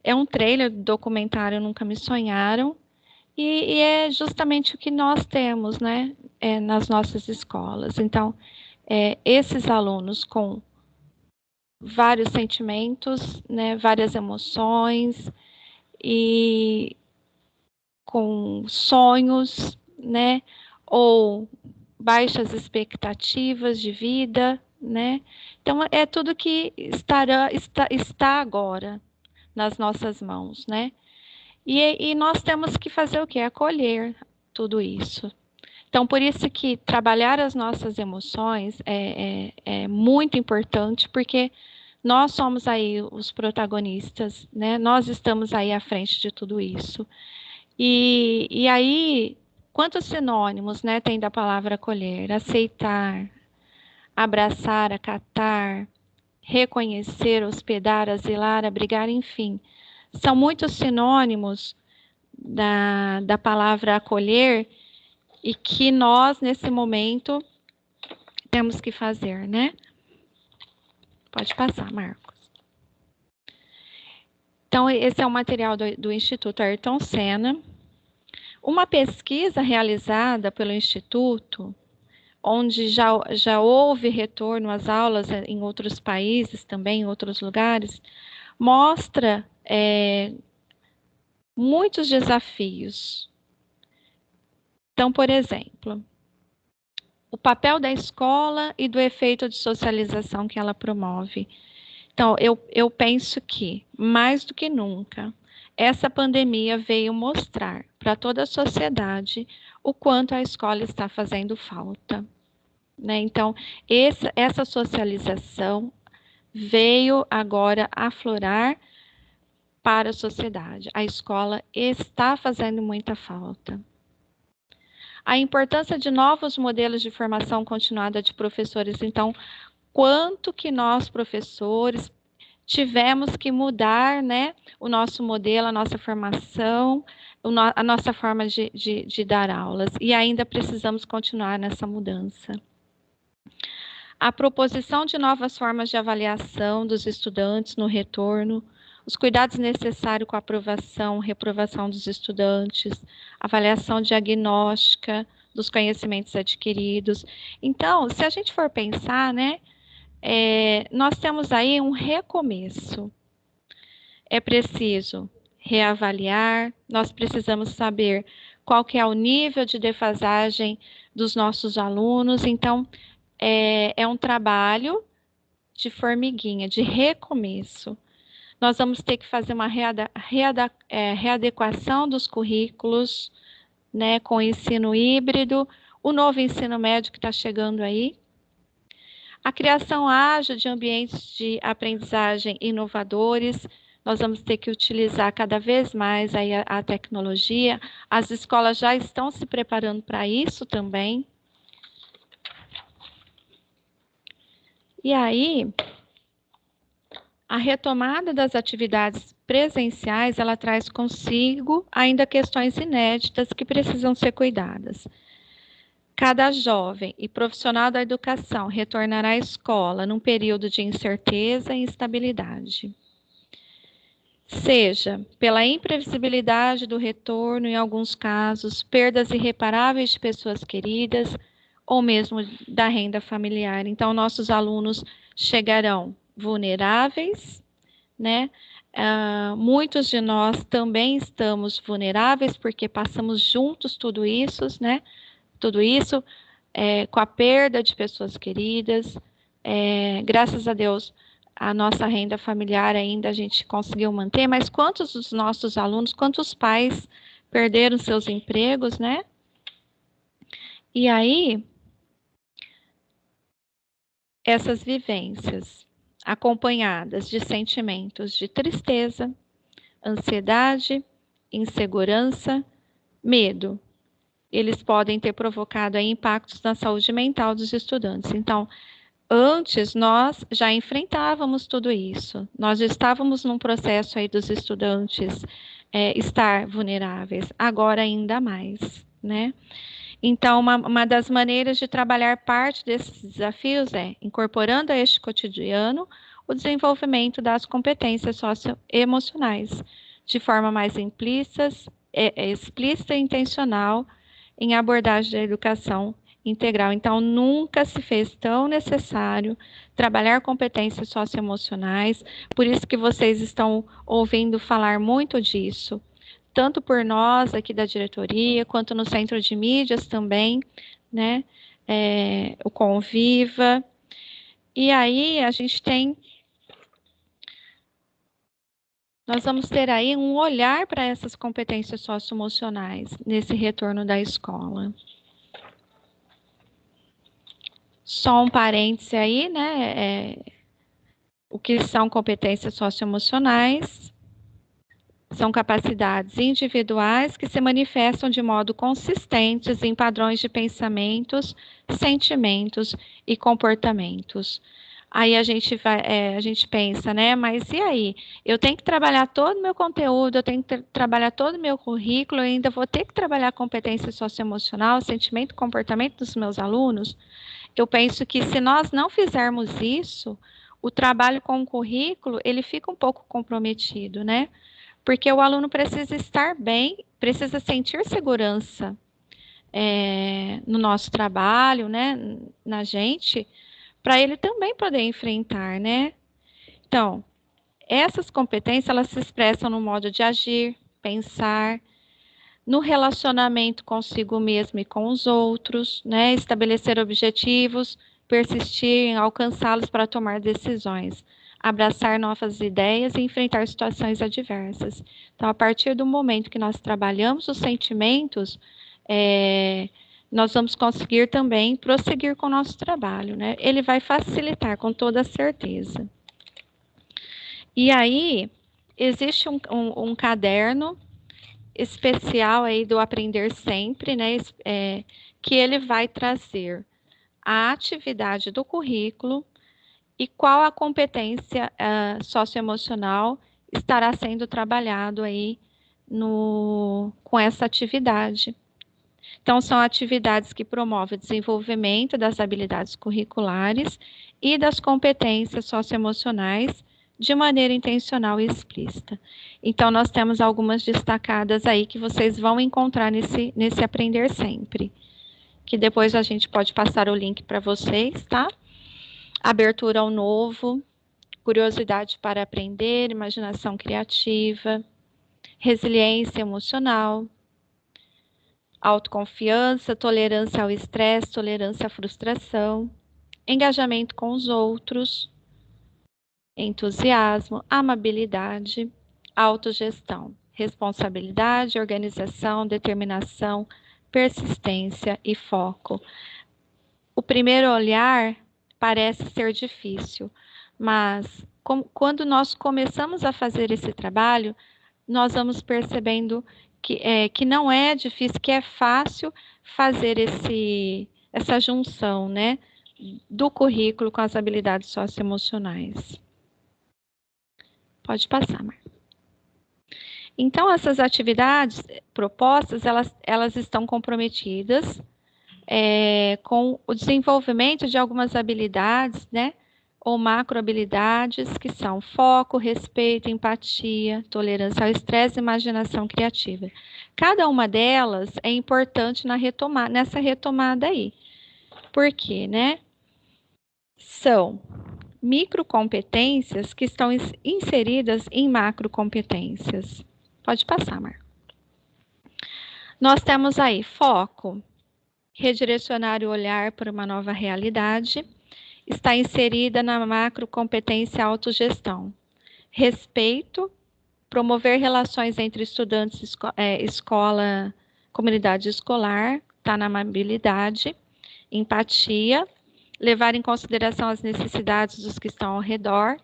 S5: é um trailer do documentário Nunca Me Sonharam, e é justamente o que nós temos, né, nas nossas escolas. Então, esses alunos com vários sentimentos, né, várias emoções e com sonhos, né, ou baixas expectativas de vida, né? Então, é tudo que está agora nas nossas mãos, né? E nós temos que fazer o quê? Acolher tudo isso. Então, por isso que trabalhar as nossas emoções é muito importante, porque nós somos aí os protagonistas, né? Nós estamos aí à frente de tudo isso. E aí, quantos sinônimos, né, tem da palavra acolher? Aceitar, abraçar, acatar, reconhecer, hospedar, asilar, abrigar, enfim. São muitos sinônimos da palavra acolher, e que nós, nesse momento, temos que fazer, né? Pode passar, Marcos. Então, esse é o material do Instituto Ayrton Senna. Uma pesquisa realizada pelo Instituto, onde já houve retorno às aulas em outros países, também em outros lugares, mostra muitos desafios. Então, por exemplo, o papel da escola e do efeito de socialização que ela promove. Então, eu penso que, mais do que nunca, essa pandemia veio mostrar para toda a sociedade o quanto a escola está fazendo falta, né? Então, essa socialização veio agora aflorar para a sociedade. A escola está fazendo muita falta. A importância de novos modelos de formação continuada de professores. Então, quanto que nós, professores, tivemos que mudar, né, o nosso modelo, a nossa formação, a nossa forma de dar aulas. E ainda precisamos continuar nessa mudança. A proposição de novas formas de avaliação dos estudantes no retorno, os cuidados necessários com a aprovação, reprovação dos estudantes, avaliação diagnóstica dos conhecimentos adquiridos. Então, se a gente for pensar, né, nós temos aí um recomeço. É preciso reavaliar, nós precisamos saber qual que é o nível de defasagem dos nossos alunos. Então, é um trabalho de formiguinha, de recomeço. Nós vamos ter que fazer uma readequação dos currículos, né, com o ensino híbrido, o novo ensino médio que está chegando aí. A criação ágil de ambientes de aprendizagem inovadores, nós vamos ter que utilizar cada vez mais aí a tecnologia. As escolas já estão se preparando para isso também. E aí, a retomada das atividades presenciais, ela traz consigo ainda questões inéditas que precisam ser cuidadas. Cada jovem e profissional da educação retornará à escola num período de incerteza e instabilidade. Seja pela imprevisibilidade do retorno, em alguns casos, perdas irreparáveis de pessoas queridas, ou mesmo da renda familiar. Então, nossos alunos chegarão vulneráveis, né? Muitos de nós também estamos vulneráveis, porque passamos juntos tudo isso, né? Tudo isso com a perda de pessoas queridas. Graças a Deus, a nossa renda familiar ainda a gente conseguiu manter, mas quantos dos nossos alunos, quantos pais perderam seus empregos, né? E aí, essas vivências acompanhadas de sentimentos de tristeza, ansiedade, insegurança, medo, eles podem ter provocado aí impactos na saúde mental dos estudantes. Então, antes nós já enfrentávamos tudo isso, nós estávamos num processo aí dos estudantes estar vulneráveis, agora ainda mais, né? Então, uma das maneiras de trabalhar parte desses desafios é incorporando a este cotidiano o desenvolvimento das competências socioemocionais, de forma mais explícita e intencional em abordagem da educação integral. Então, nunca se fez tão necessário trabalhar competências socioemocionais, por isso que vocês estão ouvindo falar muito disso, tanto por nós aqui da diretoria, quanto no Centro de Mídias também, né, o Conviva. E aí, nós vamos ter aí um olhar para essas competências socioemocionais nesse retorno da escola. Só um parêntese aí, né, o que são competências socioemocionais? São capacidades individuais que se manifestam de modo consistentes em padrões de pensamentos, sentimentos e comportamentos. Aí a gente pensa, né? Mas e aí? Eu tenho que trabalhar todo o meu conteúdo, eu tenho que trabalhar todo o meu currículo, eu ainda vou ter que trabalhar competência socioemocional, sentimento e comportamento dos meus alunos? Eu penso que se nós não fizermos isso, o trabalho com o currículo, ele fica um pouco comprometido, né? Porque o aluno precisa estar bem, precisa sentir segurança no nosso trabalho, né, na gente, para ele também poder enfrentar, né? Então, essas competências, elas se expressam no modo de agir, pensar, no relacionamento consigo mesmo e com os outros, né? Estabelecer objetivos, persistir em alcançá-los para tomar decisões, abraçar novas ideias e enfrentar situações adversas. Então, a partir do momento que nós trabalhamos os sentimentos, nós vamos conseguir também prosseguir com o nosso trabalho, né? Ele vai facilitar, com toda certeza. E aí, existe um caderno especial aí do Aprender Sempre, né? Que ele vai trazer a atividade do currículo e qual a competência socioemocional estará sendo trabalhado aí com essa atividade. Então, são atividades que promovem o desenvolvimento das habilidades curriculares e das competências socioemocionais de maneira intencional e explícita. Então, nós temos algumas destacadas aí que vocês vão encontrar nesse Aprender Sempre, que depois a gente pode passar o link para vocês, tá? Abertura ao novo, curiosidade para aprender, imaginação criativa, resiliência emocional, autoconfiança, tolerância ao estresse, tolerância à frustração, engajamento com os outros, entusiasmo, amabilidade, autogestão, responsabilidade, organização, determinação, persistência e foco. O primeiro olhar parece ser difícil, mas quando nós começamos a fazer esse trabalho, nós vamos percebendo que não é difícil, que é fácil fazer essa junção, né, do currículo com as habilidades socioemocionais. Pode passar, Mar. Então, essas atividades propostas, elas estão comprometidas com o desenvolvimento de algumas habilidades, né? Ou macrohabilidades, que são foco, respeito, empatia, tolerância ao estresse e imaginação criativa. Cada uma delas é importante nessa retomada aí. Por quê, né? São microcompetências que estão inseridas em macrocompetências. Pode passar, Marco. Nós temos aí foco, redirecionar o olhar para uma nova realidade, está inserida na macrocompetência autogestão. Respeito, promover relações entre estudantes, escola, comunidade escolar, está na amabilidade. Empatia, levar em consideração as necessidades dos que estão ao redor,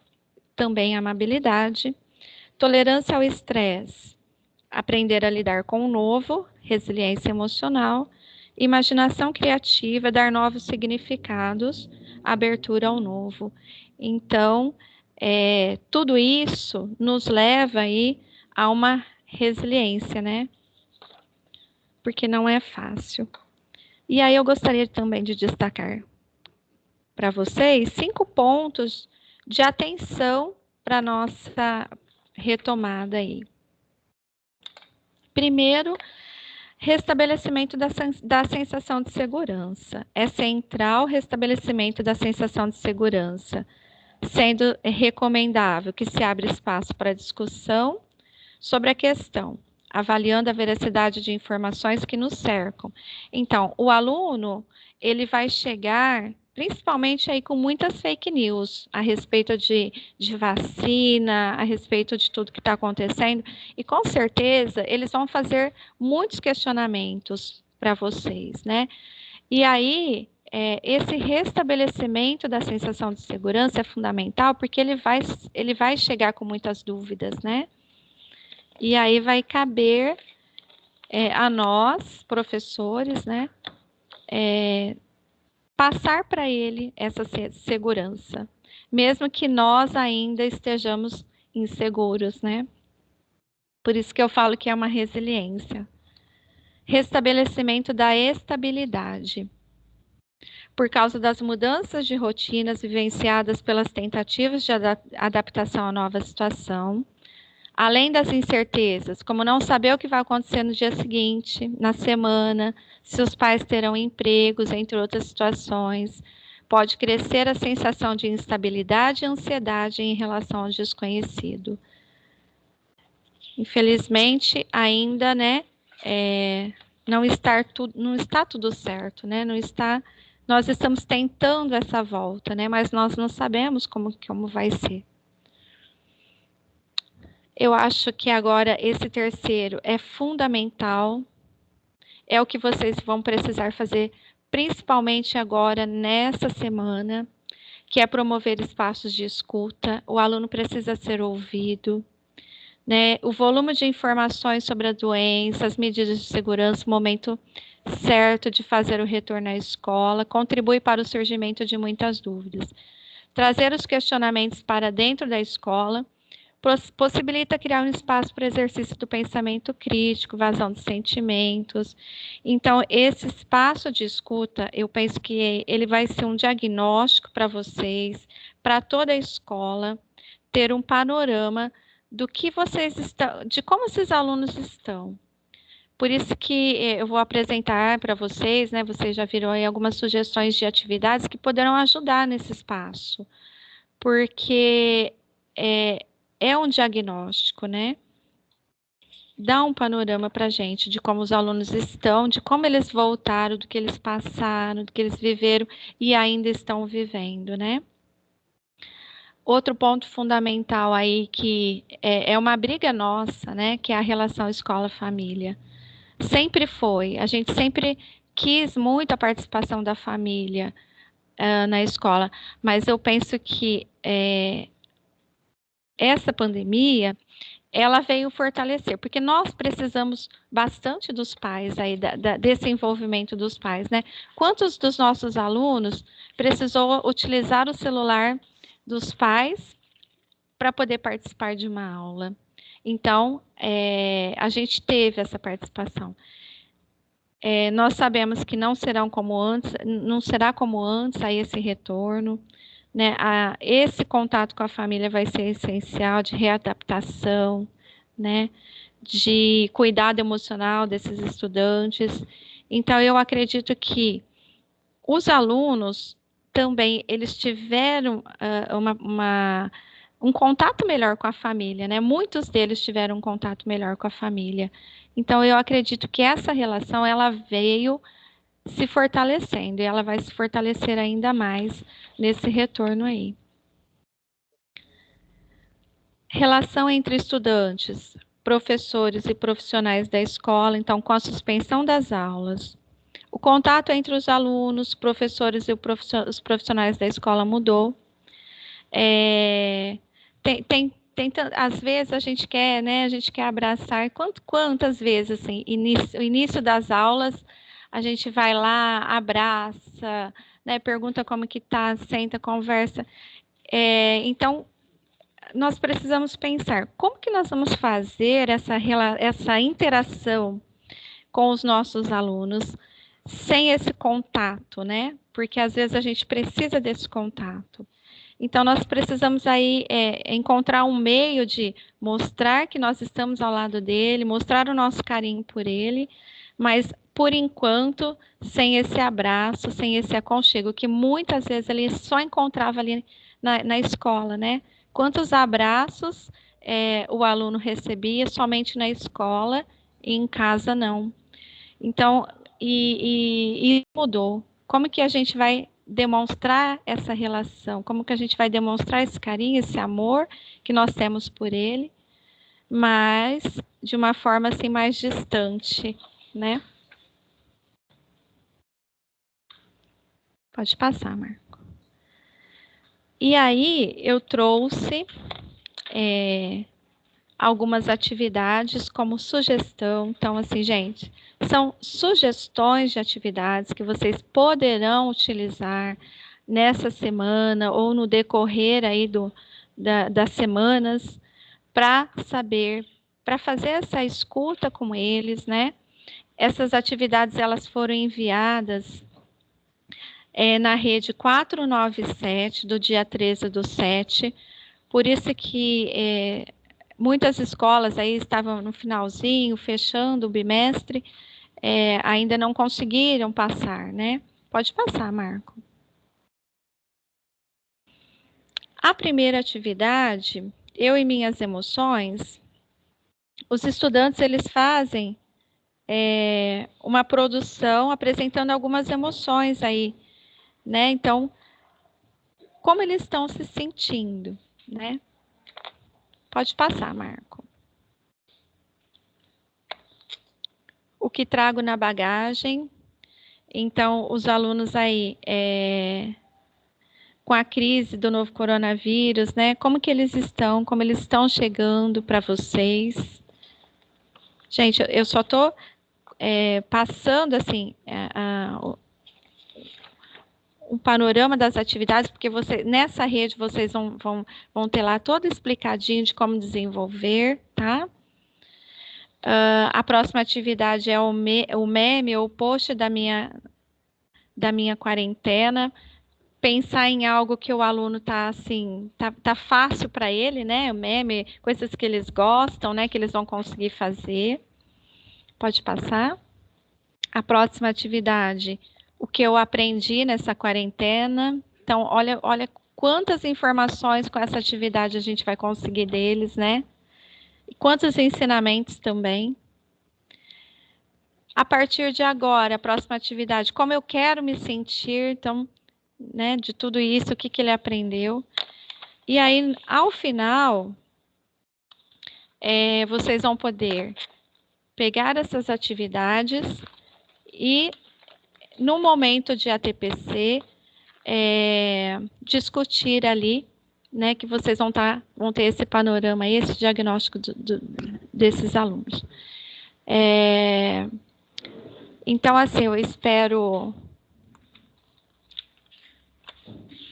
S5: também amabilidade. Tolerância ao estresse, aprender a lidar com o novo, resiliência emocional. Imaginação criativa, dar novos significados, abertura ao novo. Então, tudo isso nos leva aí a uma resiliência, né? Porque não é fácil. E aí eu gostaria também de destacar para vocês 5 pontos de atenção para a nossa retomada aí. Primeiro, restabelecimento da sensação de segurança. É central o restabelecimento da sensação de segurança, sendo recomendável que se abra espaço para discussão sobre a questão, avaliando a veracidade de informações que nos cercam. Então, o aluno, ele vai chegar, principalmente aí com muitas fake news a respeito de vacina, a respeito de tudo que está acontecendo, e com certeza eles vão fazer muitos questionamentos para vocês, né? E aí, esse restabelecimento da sensação de segurança é fundamental, porque ele vai chegar com muitas dúvidas, né? E aí vai caber a nós, professores, né? Passar para ele essa segurança, mesmo que nós ainda estejamos inseguros, né? Por isso que eu falo que é uma resiliência. Restabelecimento da estabilidade. Por causa das mudanças de rotinas vivenciadas pelas tentativas de adaptação à nova situação, além das incertezas, como não saber o que vai acontecer no dia seguinte, na semana, se os pais terão empregos, entre outras situações, pode crescer a sensação de instabilidade e ansiedade em relação ao desconhecido. Infelizmente, ainda, né, não está tudo certo, né, nós estamos tentando essa volta, né, mas nós não sabemos como vai ser. Eu acho que agora esse terceiro é fundamental, é o que vocês vão precisar fazer, principalmente agora, nessa semana, que é promover espaços de escuta. O aluno precisa ser ouvido, né? O volume de informações sobre a doença, as medidas de segurança, o momento certo de fazer o retorno à escola, contribui para o surgimento de muitas dúvidas. Trazer os questionamentos para dentro da escola possibilita criar um espaço para exercício do pensamento crítico, vazão de sentimentos. Então, esse espaço de escuta, eu penso que ele vai ser um diagnóstico para vocês, para toda a escola, ter um panorama do que vocês estão, de como esses alunos estão. Por isso que eu vou apresentar para vocês, né, vocês já viram aí algumas sugestões de atividades que poderão ajudar nesse espaço, porque é um diagnóstico, né? Dá um panorama para a gente de como os alunos estão, de como eles voltaram, do que eles passaram, do que eles viveram e ainda estão vivendo, né? Outro ponto fundamental aí que é uma briga nossa, né? Que é a relação escola-família. Sempre foi, a gente sempre quis muito a participação da família na escola, mas eu penso que essa pandemia, ela veio fortalecer, porque nós precisamos bastante dos pais, aí, desse envolvimento dos pais, né? Quantos dos nossos alunos precisou utilizar o celular dos pais para poder participar de uma aula. Então, a gente teve essa participação. Nós sabemos que não será como antes aí esse retorno, né? Esse contato com a família vai ser essencial, de readaptação, né? De cuidado emocional desses estudantes. Então, eu acredito que os alunos também, eles tiveram um contato melhor com a família, né? Muitos deles tiveram um contato melhor com a família. Então, eu acredito que essa relação, ela veio se fortalecendo, e ela vai se fortalecer ainda mais nesse retorno aí. Relação entre estudantes, professores e profissionais da escola, então, com a suspensão das aulas. O contato entre os alunos, professores e os profissionais da escola mudou. Às vezes a gente quer, né? A gente quer abraçar. Quantas vezes, assim, o início das aulas, a gente vai lá, abraça, né? Pergunta como que tá, senta, conversa. Então, nós precisamos pensar como que nós vamos fazer essa interação com os nossos alunos sem esse contato, né? Porque às vezes a gente precisa desse contato. Então, nós precisamos aí encontrar um meio de mostrar que nós estamos ao lado dele, mostrar o nosso carinho por ele, mas, por enquanto, sem esse abraço, sem esse aconchego, que muitas vezes ele só encontrava ali na escola, né? Quantos abraços o aluno recebia somente na escola e em casa não. Então, e mudou. Como que a gente vai demonstrar essa relação? Como que a gente vai demonstrar esse carinho, esse amor que nós temos por ele, mas de uma forma assim mais distante, né? Pode passar, Marco. E aí eu trouxe algumas atividades como sugestão. Então, assim, gente, são sugestões de atividades que vocês poderão utilizar nessa semana ou no decorrer aí das semanas para saber, para fazer essa escuta com eles, né? Essas atividades, elas foram enviadas na rede 497, do dia 13/7, por isso que muitas escolas aí estavam no finalzinho, fechando o bimestre, ainda não conseguiram passar, né? Pode passar, Marco. A primeira atividade, Eu e Minhas Emoções, os estudantes, eles fazem uma produção apresentando algumas emoções aí, né? Então, como eles estão se sentindo, né? Pode passar, Marco. O que trago na bagagem. Então, os alunos aí, com a crise do novo coronavírus, né? Como que eles estão, como eles estão chegando para vocês. Gente, eu só estou passando, assim, um panorama das atividades, porque nessa rede vocês vão ter lá todo explicadinho de como desenvolver, tá? A próxima atividade é o meme ou post da minha quarentena. Pensar em algo que o aluno tá assim, tá fácil para ele, né? O meme, coisas que eles gostam, né? Que eles vão conseguir fazer. Pode passar. A próxima atividade, o que eu aprendi nessa quarentena. Então, olha quantas informações com essa atividade a gente vai conseguir deles, né? E quantos ensinamentos também. A partir de agora, a próxima atividade, como eu quero me sentir, então, né, de tudo isso, o que ele aprendeu. E aí, ao final, vocês vão poder pegar essas atividades e, no momento de ATPC, discutir ali, né, que vocês vão ter esse panorama, esse diagnóstico desses alunos. Então, assim, eu espero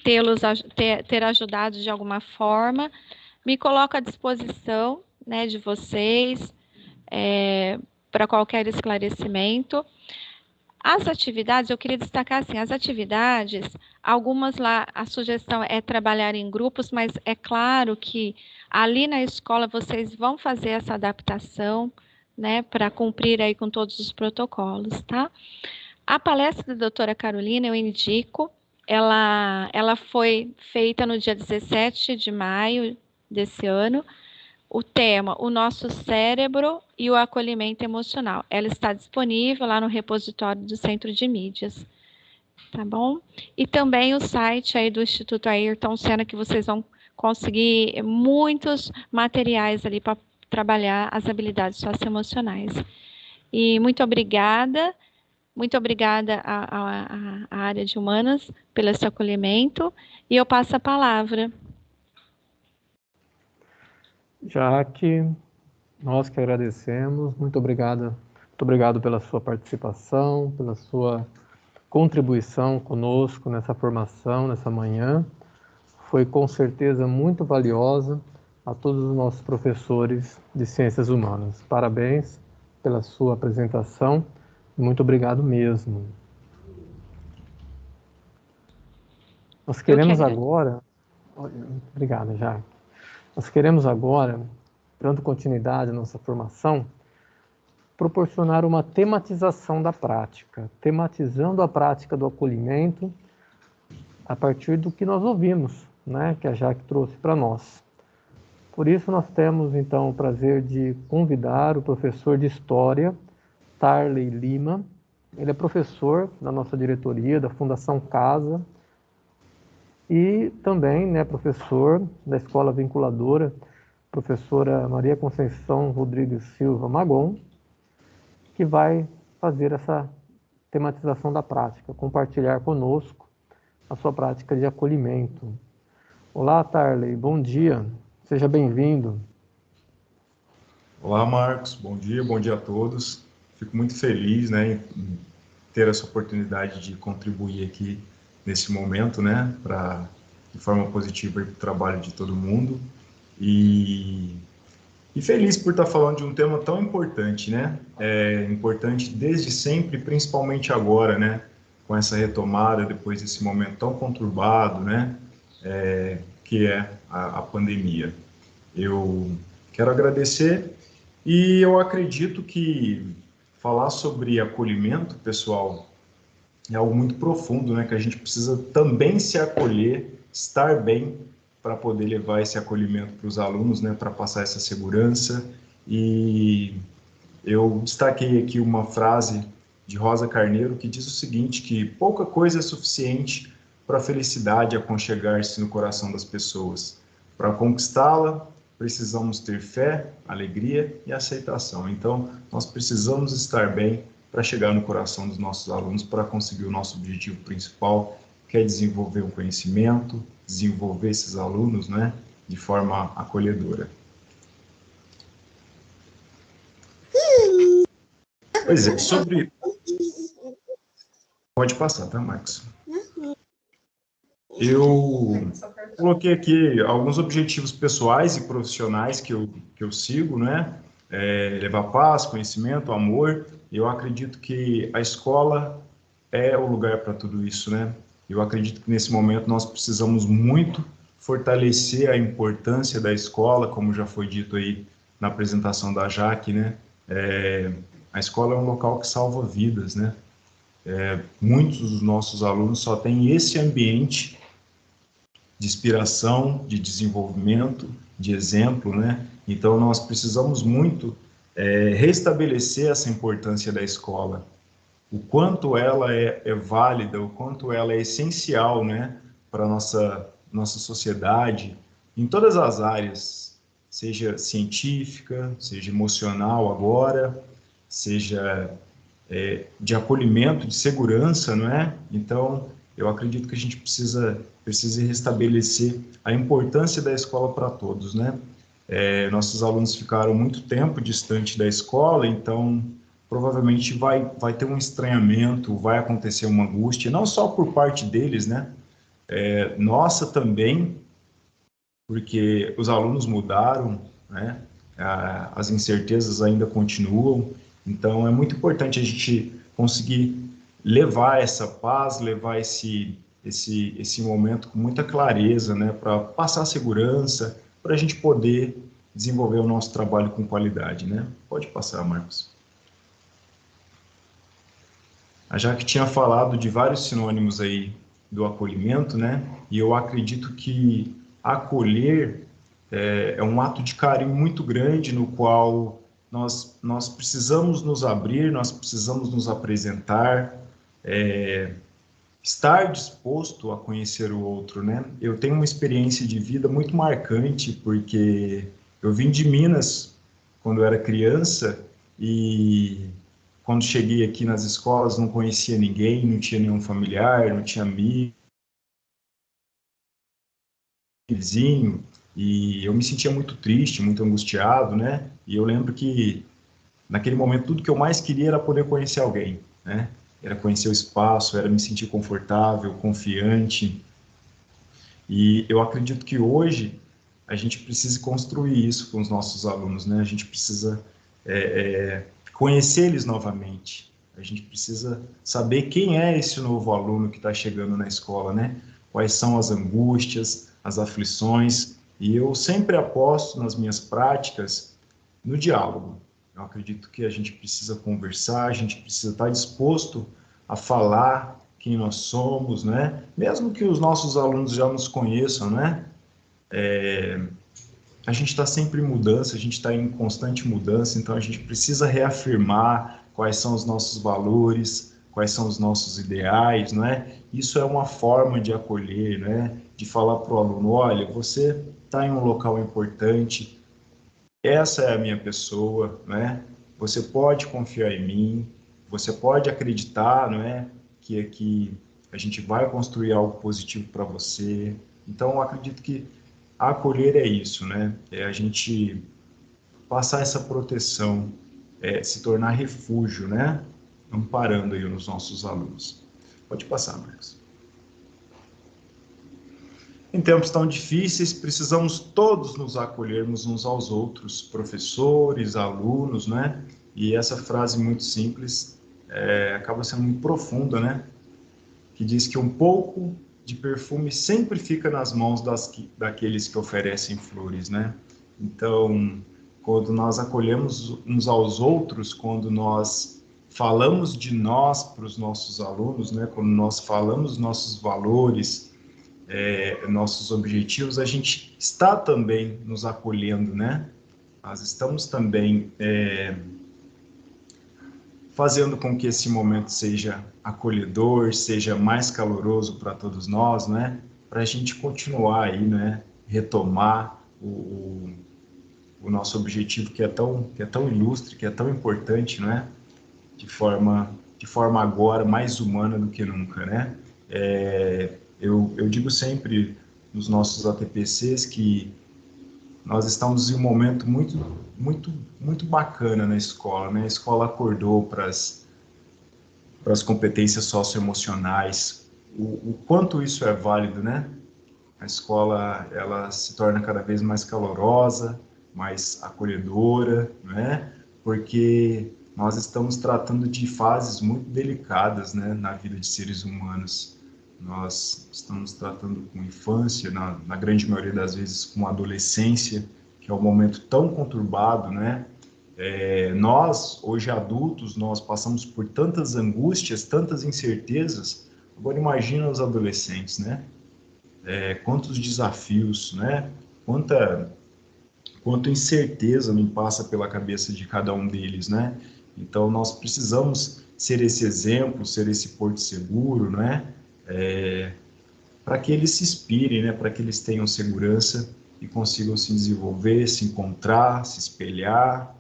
S5: ter ajudado de alguma forma, Me coloco à disposição, né, de vocês, para qualquer esclarecimento. As atividades, eu queria destacar assim, as atividades, algumas lá, a sugestão é trabalhar em grupos, mas é claro que ali na escola vocês vão fazer essa adaptação, né, para cumprir aí com todos os protocolos, tá? A palestra da doutora Carolina, eu indico, ela foi feita no dia 17 de maio desse ano. O tema, o nosso cérebro e o acolhimento emocional. Ela está disponível lá no repositório do Centro de Mídias, tá bom? E também o site aí do Instituto Ayrton Senna, que vocês vão conseguir muitos materiais ali para trabalhar as habilidades socioemocionais. E muito obrigada à área de humanas pelo esse acolhimento, e eu passo a palavra.
S1: Jaque, nós que agradecemos, muito obrigado pela sua participação, pela sua contribuição conosco nessa formação, nessa manhã. Foi com certeza muito valiosa a todos os nossos professores de Ciências Humanas. Parabéns pela sua apresentação, muito obrigado mesmo. Nós queremos agora... Obrigado, Jaque. Nós queremos agora, dando continuidade à nossa formação, proporcionar uma tematização da prática, tematizando a prática do acolhimento a partir do que nós ouvimos, né, que a Jaque trouxe para nós. Por isso, nós temos, então, o prazer de convidar o professor de História, Tarley Lima. Ele é professor da nossa diretoria, da Fundação Casa, e também, né, professor da Escola Vinculadora, professora Maria Conceição Rodrigues Silva Magon, que vai fazer essa tematização da prática, compartilhar conosco a sua prática de acolhimento. Olá, Tarley, bom dia, seja bem-vindo.
S21: Olá, Marcos, bom dia a todos. Fico muito feliz, né, em ter essa oportunidade de contribuir aqui nesse momento, né, de forma positiva para o trabalho de todo mundo, e feliz por estar falando de um tema tão importante, né, importante desde sempre, principalmente agora, né, com essa retomada depois desse momento tão conturbado, né, que é a pandemia. Eu quero agradecer, e eu acredito que falar sobre acolhimento, pessoal, é algo muito profundo, né? Que a gente precisa também se acolher, estar bem, para poder levar esse acolhimento para os alunos, né? Para passar essa segurança. E eu destaquei aqui uma frase de Rosa Carneiro que diz o seguinte, que pouca coisa é suficiente para a felicidade aconchegar-se no coração das pessoas. Para conquistá-la, precisamos ter fé, alegria e aceitação. Então, nós precisamos estar bem para chegar no coração dos nossos alunos, para conseguir o nosso objetivo principal, que é desenvolver o conhecimento, desenvolver esses alunos, né, de forma acolhedora. Pois é, sobre... Pode passar, tá, Marcos? Eu coloquei aqui alguns objetivos pessoais e profissionais que eu sigo, né? Levar paz, conhecimento, amor. Eu acredito que a escola é o lugar para tudo isso, né? Eu acredito que nesse momento nós precisamos muito fortalecer a importância da escola, como já foi dito aí na apresentação da Jaque, né? A escola é um local que salva vidas, né? Muitos dos nossos alunos só têm esse ambiente de inspiração, de desenvolvimento, de exemplo, né? Então, nós precisamos muito restabelecer essa importância da escola, o quanto ela é válida, o quanto ela é essencial, né, para a nossa sociedade, em todas as áreas, seja científica, seja emocional agora, seja de acolhimento, de segurança, não é? Então, eu acredito que a gente precisa restabelecer a importância da escola para todos, né? Nossos alunos ficaram muito tempo distante da escola, então provavelmente vai ter um estranhamento, vai acontecer uma angústia, não só por parte deles, né? Nossa também, porque os alunos mudaram, né? As incertezas ainda continuam, então é muito importante a gente conseguir levar essa paz, levar esse momento com muita clareza, né, para passar segurança, para a gente poder desenvolver o nosso trabalho com qualidade, né? Pode passar, Marcos. A Jaque tinha falado de vários sinônimos aí do acolhimento, né? E eu acredito que acolher é um ato de carinho muito grande, no qual nós precisamos nos abrir, nós precisamos nos apresentar, estar disposto a conhecer o outro, né? Eu tenho uma experiência de vida muito marcante, porque eu vim de Minas quando eu era criança e quando cheguei aqui nas escolas não conhecia ninguém, não tinha nenhum familiar, não tinha amigo, vizinho, e eu me sentia muito triste, muito angustiado, né? E eu lembro que naquele momento tudo que eu mais queria era poder conhecer alguém, né? Era conhecer o espaço, era me sentir confortável, confiante. E eu acredito que hoje a gente precisa construir isso com os nossos alunos, né? A gente precisa conhecer eles novamente. A gente precisa saber quem é esse novo aluno que está chegando na escola, né? Quais são as angústias, as aflições. E eu sempre aposto nas minhas práticas no diálogo. Eu acredito que a gente precisa conversar, a gente precisa estar disposto a falar quem nós somos, né? Mesmo que os nossos alunos já nos conheçam, né? A gente está sempre em mudança, a gente está em constante mudança, então a gente precisa reafirmar quais são os nossos valores, quais são os nossos ideais, não é? Isso é uma forma de acolher, né? De falar para o aluno, olha, você está em um local importante, essa é a minha pessoa, né? Você pode confiar em mim, você pode acreditar, não é? Que aqui a gente vai construir algo positivo para você. Então, eu acredito que acolher é isso, né? É a gente passar essa proteção, se tornar refúgio, né? Amparando aí os nossos alunos. Pode passar, Marcos. Em tempos tão difíceis, precisamos todos nos acolhermos uns aos outros, professores, alunos, né? E essa frase muito simples acaba sendo muito profunda, né? Que diz que um pouco de perfume sempre fica nas mãos daqueles que oferecem flores, né? Então, quando nós acolhemos uns aos outros, quando nós falamos de nós para os nossos alunos, né? Quando nós falamos nossos valores, nossos objetivos, a gente está também nos acolhendo, né? Nós estamos também fazendo com que esse momento seja acolhedor, seja mais caloroso para todos nós, né? Para a gente continuar aí, né? Retomar o nosso objetivo que é tão ilustre, que é tão importante, né? De forma agora mais humana do que nunca, né? Eu digo sempre nos nossos ATPCs que nós estamos em um momento muito bacana na escola, né? A escola acordou para as competências socioemocionais. O quanto isso é válido, né? A escola, ela se torna cada vez mais calorosa, mais acolhedora, né? Porque nós estamos tratando de fases muito delicadas, né? Na vida de seres humanos. Nós estamos tratando com infância, na grande maioria das vezes com adolescência, que é um momento tão conturbado, né? Nós, hoje adultos, nós passamos por tantas angústias, tantas incertezas. Agora imagina os adolescentes, né? Quantos desafios, né? Quanta incerteza não passa pela cabeça de cada um deles, né? Então nós precisamos ser esse exemplo, ser esse porto seguro, né? Para que eles se inspirem, né? Para que eles tenham segurança e consigam se desenvolver, se encontrar, se espelhar.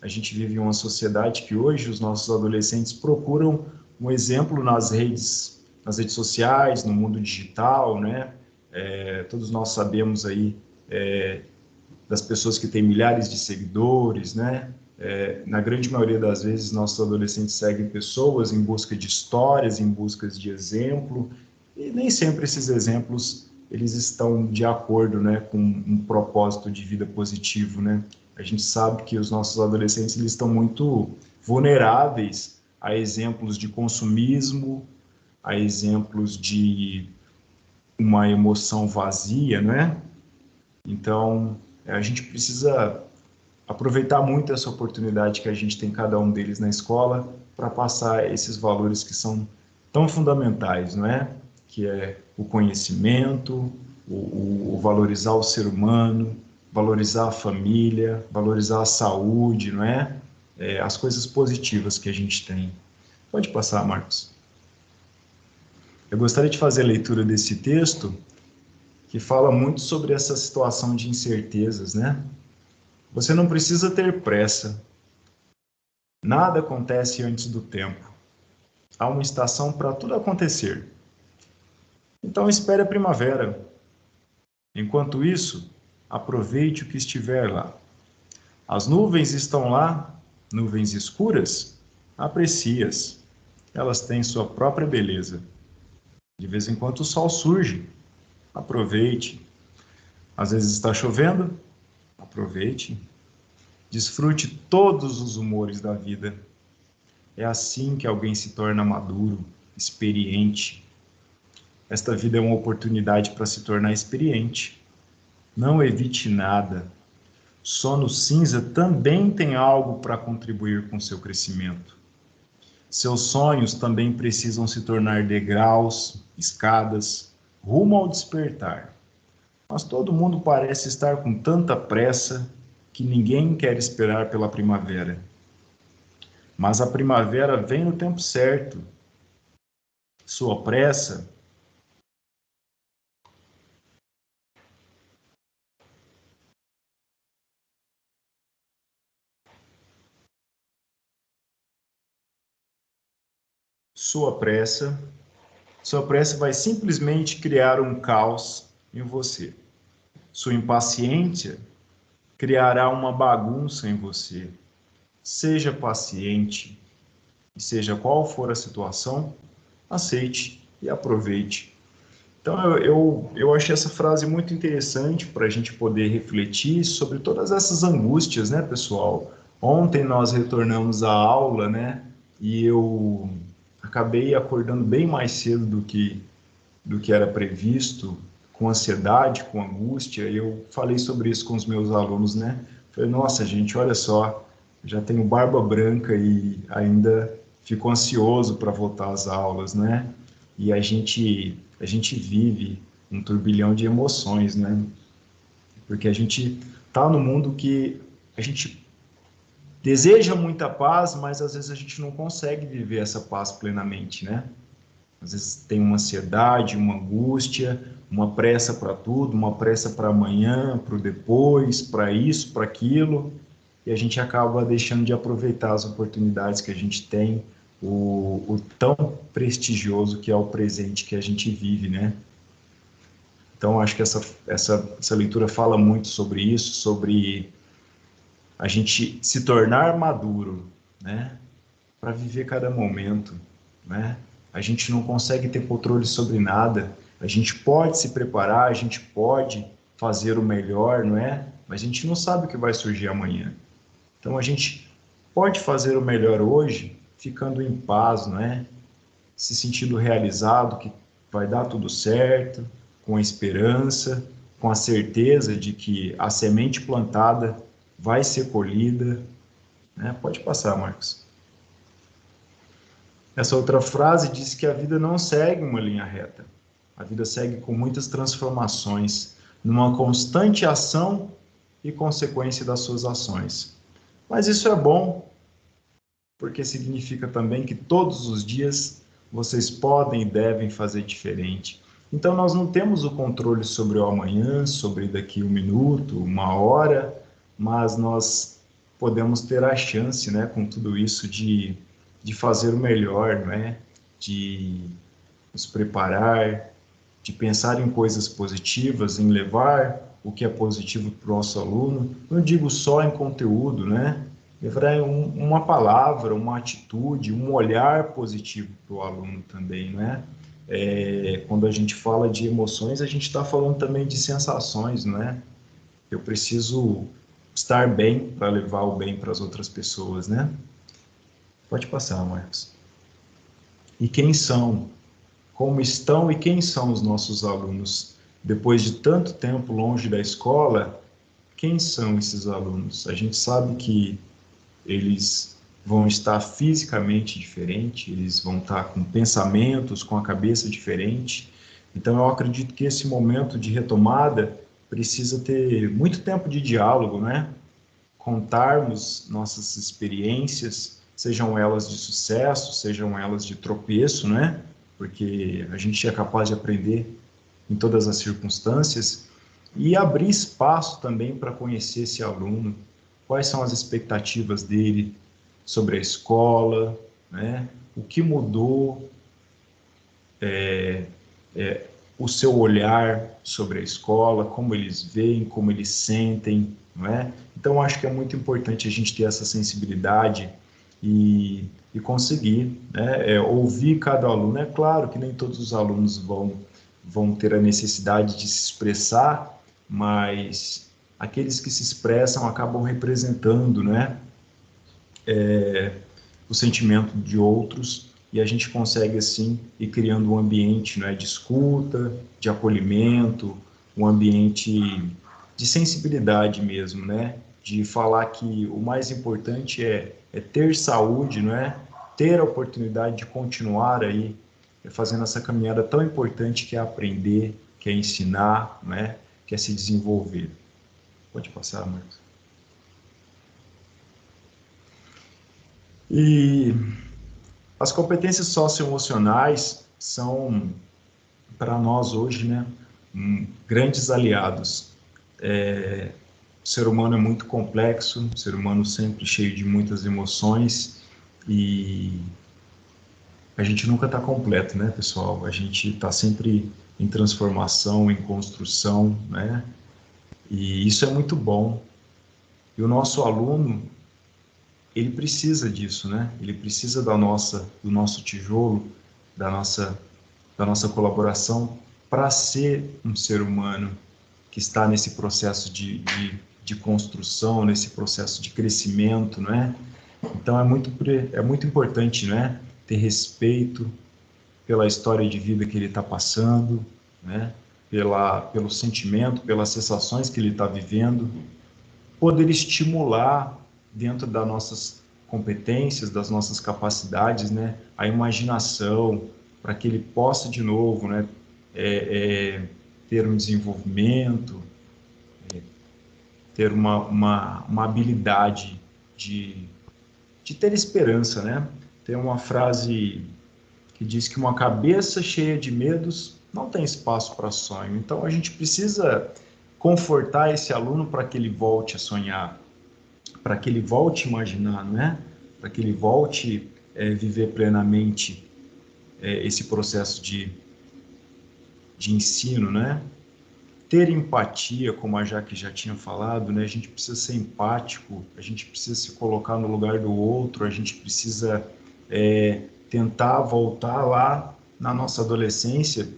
S21: A gente vive em uma sociedade que hoje os nossos adolescentes procuram um exemplo nas redes sociais, no mundo digital, né? Todos nós sabemos aí das pessoas que têm milhares de seguidores, né? Na grande maioria das vezes, nossos adolescentes seguem pessoas em busca de histórias, em busca de exemplo, e nem sempre esses exemplos eles estão de acordo, né, com um propósito de vida positivo, né? A gente sabe que os nossos adolescentes eles estão muito vulneráveis a exemplos de consumismo, a exemplos de uma emoção vazia, né? Então, a gente precisa aproveitar muito essa oportunidade que a gente tem, cada um deles na escola, para passar esses valores que são tão fundamentais, não é? Que é o conhecimento, o valorizar o ser humano, valorizar a família, valorizar a saúde, não é? As coisas positivas que a gente tem. Pode passar, Marcos. Eu gostaria de fazer a leitura desse texto, que fala muito sobre essa situação de incertezas, né? Você não precisa ter pressa. Nada acontece antes do tempo. Há uma estação para tudo acontecer. Então espere a primavera. Enquanto isso, aproveite o que estiver lá. As nuvens estão lá, nuvens escuras, aprecie-as. Elas têm sua própria beleza. De vez em quando o sol surge. Aproveite. Às vezes está chovendo. Aproveite. Desfrute todos os humores da vida. É assim que alguém se torna maduro, experiente. Esta vida é uma oportunidade para se tornar experiente. Não evite nada. Sono cinza também tem algo para contribuir com seu crescimento. Seus sonhos também precisam se tornar degraus, escadas, rumo ao despertar. Mas todo mundo parece estar com tanta pressa que ninguém quer esperar pela primavera. Mas a primavera vem no tempo certo. Sua pressa vai simplesmente criar um caos em você. Sua impaciência criará uma bagunça em você. Seja paciente, e seja qual for a situação, aceite e aproveite. Então, eu achei essa frase muito interessante para a gente poder refletir sobre todas essas angústias, né, pessoal? Ontem nós retornamos à aula, né, e eu acabei acordando bem mais cedo do que era previsto, com ansiedade, com angústia. Eu falei sobre isso com os meus alunos, né? Falei, nossa, gente, olha só, já tenho barba branca e ainda fico ansioso para voltar às aulas, né? E a gente vive um turbilhão de emoções, né? Porque a gente está no mundo que a gente deseja muita paz, mas às vezes a gente não consegue viver essa paz plenamente, né? Às vezes tem uma ansiedade, uma angústia, uma pressa para tudo, uma pressa para amanhã, para o depois, para isso, para aquilo, e a gente acaba deixando de aproveitar as oportunidades que a gente tem, o tão prestigioso que é o presente que a gente vive, né? Então, acho que essa leitura fala muito sobre isso, sobre a gente se tornar maduro, né? Para viver cada momento, né? A gente não consegue ter controle sobre nada, a gente pode se preparar, a gente pode fazer o melhor, não é? Mas a gente não sabe o que vai surgir amanhã. Então, a gente pode fazer o melhor hoje, ficando em paz, não é? Se sentindo realizado, que vai dar tudo certo, com a esperança, com a certeza de que a semente plantada vai ser colhida, né? Pode passar, Marcos. Essa outra frase diz que a vida não segue uma linha reta. A vida segue com muitas transformações, numa constante ação e consequência das suas ações. Mas isso é bom, porque significa também que todos os dias vocês podem e devem fazer diferente. Então, nós não temos o controle sobre o amanhã, sobre daqui 1 minuto, 1 hora, mas nós podemos ter a chance, né, com tudo isso, de fazer o melhor, não é? De nos preparar, de pensar em coisas positivas, em levar o que é positivo para o nosso aluno. Não digo só em conteúdo, né? Levar uma palavra, uma atitude, um olhar positivo para o aluno também, não é? Quando a gente fala de emoções, a gente está falando também de sensações, não é? Eu preciso estar bem para levar o bem para as outras pessoas, né? Pode passar, Marcos. E quem são? Como estão e quem são os nossos alunos? Depois de tanto tempo longe da escola, quem são esses alunos? A gente sabe que eles vão estar fisicamente diferentes, eles vão estar com pensamentos, com a cabeça diferente. Então, eu acredito que esse momento de retomada precisa ter muito tempo de diálogo, né? Contarmos nossas experiências, sejam elas de sucesso, sejam elas de tropeço, né? Porque a gente é capaz de aprender em todas as circunstâncias, e abrir espaço também para conhecer esse aluno, quais são as expectativas dele sobre a escola, né? O que mudou, o seu olhar sobre a escola, como eles veem, como eles sentem, não é? Então, acho que é muito importante a gente ter essa sensibilidade e conseguir, né, ouvir cada aluno. É claro que nem todos os alunos vão ter a necessidade de se expressar, mas aqueles que se expressam acabam representando, né, o sentimento de outros, e a gente consegue, assim, ir criando um ambiente, né, de escuta, de acolhimento, um ambiente de sensibilidade mesmo, né, de falar que o mais importante é ter saúde, não é? Ter a oportunidade de continuar aí fazendo essa caminhada tão importante que é aprender, que é ensinar, né? Que é se desenvolver. Pode passar, Marcos. E as competências socioemocionais são, para nós hoje, né, grandes aliados. O ser humano é muito complexo, o ser humano sempre cheio de muitas emoções, e a gente nunca está completo, né, pessoal? A gente está sempre em transformação, em construção, né? E isso é muito bom. E o nosso aluno, ele precisa disso, né? Ele precisa do nosso tijolo, da nossa colaboração para ser um ser humano que está nesse processo de construção, nesse processo de crescimento, não é? Então, é muito importante, né, ter respeito pela história de vida que ele está passando, né, pelo sentimento, pelas sensações que ele está vivendo, poder estimular dentro das nossas competências, das nossas capacidades, né, a imaginação, para que ele possa, de novo, né, ter um desenvolvimento, ter uma habilidade de ter esperança, né? Tem uma frase que diz que uma cabeça cheia de medos não tem espaço para sonho. Então, a gente precisa confortar esse aluno para que ele volte a sonhar, para que ele volte a imaginar, né? Para que ele volte a viver plenamente esse processo de ensino, né? Ter empatia, como a Jaque já tinha falado, né? A gente precisa ser empático, a gente precisa se colocar no lugar do outro, a gente precisa tentar voltar lá na nossa adolescência,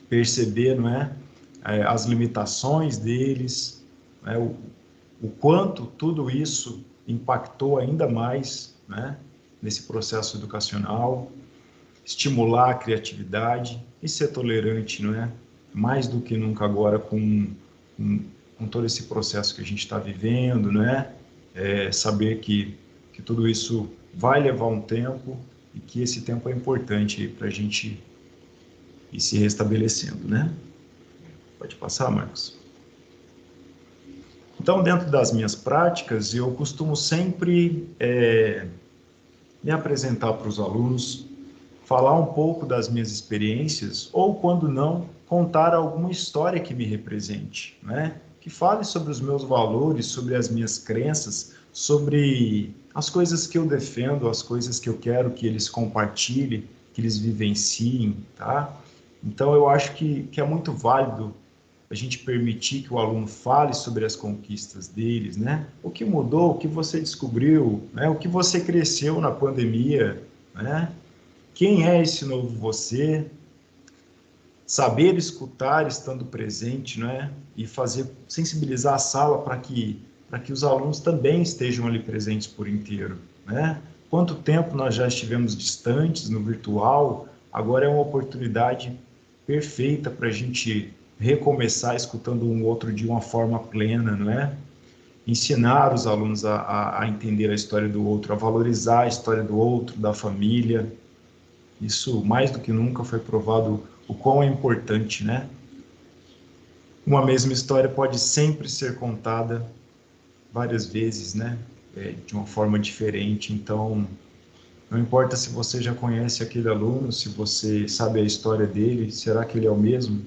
S21: perceber, não é? As limitações deles, né? O quanto tudo isso impactou ainda mais, né? Nesse processo educacional, estimular a criatividade e ser tolerante, não é? Mais do que nunca agora com todo esse processo que a gente está vivendo, né? Saber que tudo isso vai levar um tempo e que esse tempo é importante para a gente ir se restabelecendo, né? Pode passar, Marcos. Então, dentro das minhas práticas, eu costumo sempre me apresentar para os alunos, falar um pouco das minhas experiências, ou, quando não, contar alguma história que me represente, né? Que fale sobre os meus valores, sobre as minhas crenças, sobre as coisas que eu defendo, as coisas que eu quero que eles compartilhem, que eles vivenciem, tá? Então, eu acho que é muito válido a gente permitir que o aluno fale sobre as conquistas deles, né? O que mudou, o que você descobriu, né? O que você cresceu na pandemia, né? quem é esse novo você, saber escutar estando presente, não é? E sensibilizar a sala para que os alunos também estejam ali presentes por inteiro, né? Quanto tempo nós já estivemos distantes no virtual, agora é uma oportunidade perfeita para a gente recomeçar escutando um outro de uma forma plena, não é? Ensinar os alunos a entender a história do outro, a valorizar a história do outro, da família. Isso, mais do que nunca, foi provado o quão é importante, né? Uma mesma história pode sempre ser contada várias vezes, né? De uma forma diferente. Então, não importa se você já conhece aquele aluno, se você sabe a história dele, será que ele é o mesmo?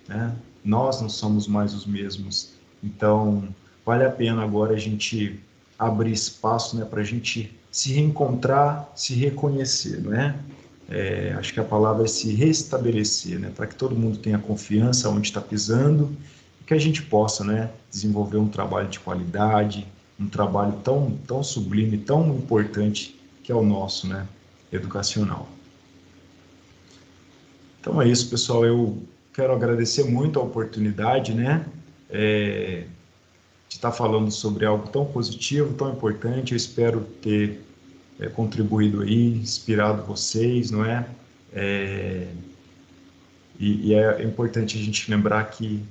S21: Né? Nós não somos mais os mesmos. Então, vale a pena agora a gente abrir espaço, né, para a gente se reencontrar, se reconhecer, não é? Acho que a palavra é se restabelecer, né, para que todo mundo tenha confiança onde está pisando, e que a gente possa, né, desenvolver um trabalho de qualidade, um trabalho tão sublime, tão importante que é o nosso, né, educacional. Então é isso, pessoal. Eu quero agradecer muito a oportunidade, né, de estar falando sobre algo tão positivo, tão importante. Eu espero ter contribuído aí, inspirado vocês, não é? E é importante a gente lembrar que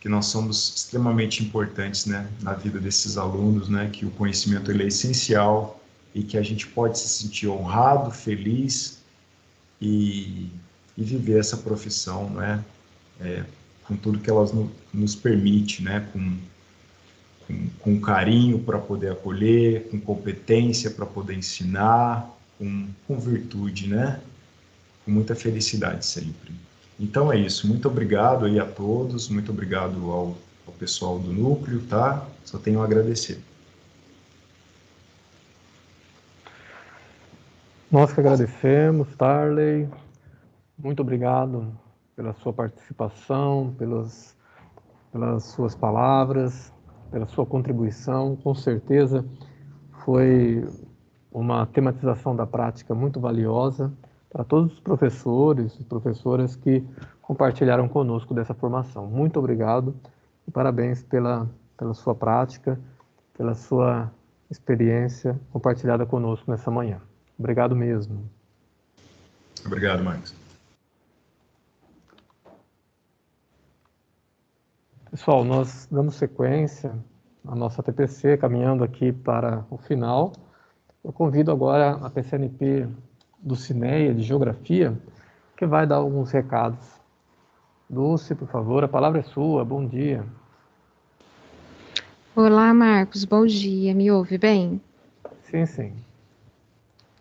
S21: nós somos extremamente importantes, né, na vida desses alunos, né, que o conhecimento ele é essencial e que a gente pode se sentir honrado, feliz e viver essa profissão, né, com tudo que elas nos permite, né, com carinho para poder acolher, com competência para poder ensinar, com virtude, né, com muita felicidade sempre. Então é isso, muito obrigado aí a todos, muito obrigado ao pessoal do núcleo, tá? Só tenho a agradecer.
S1: Nós que agradecemos, Tarley, muito obrigado pela sua participação, pelas suas palavras, pela sua contribuição. Com certeza foi uma tematização da prática muito valiosa para todos os professores e professoras que compartilharam conosco dessa formação. Muito obrigado e parabéns pela sua prática, pela sua experiência compartilhada conosco nessa manhã. Obrigado mesmo.
S21: Obrigado, Marcos.
S1: Pessoal, nós damos sequência à nossa TPC, caminhando aqui para o final. Eu convido agora a PCNP do Cineia, de Geografia, que vai dar alguns recados. Dulce, por favor, a palavra é sua, bom dia.
S2: Olá, Marcos, bom dia, me ouve bem?
S1: Sim, sim.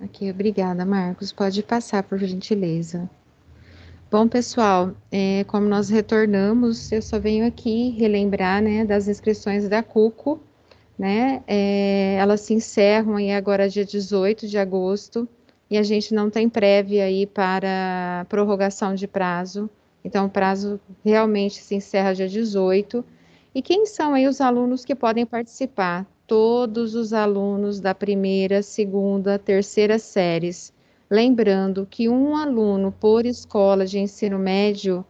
S2: Ok, obrigada, Marcos, pode passar, por gentileza. Bom, pessoal, como nós retornamos, eu só venho aqui relembrar, né, das inscrições da CUCO, né, elas se encerram aí agora dia 18 de agosto, e a gente não tem prévia aí para prorrogação de prazo, então o prazo realmente se encerra dia 18. E quem são aí os alunos que podem participar? Todos os alunos da primeira, segunda, terceira séries. Lembrando que um aluno por escola de ensino médio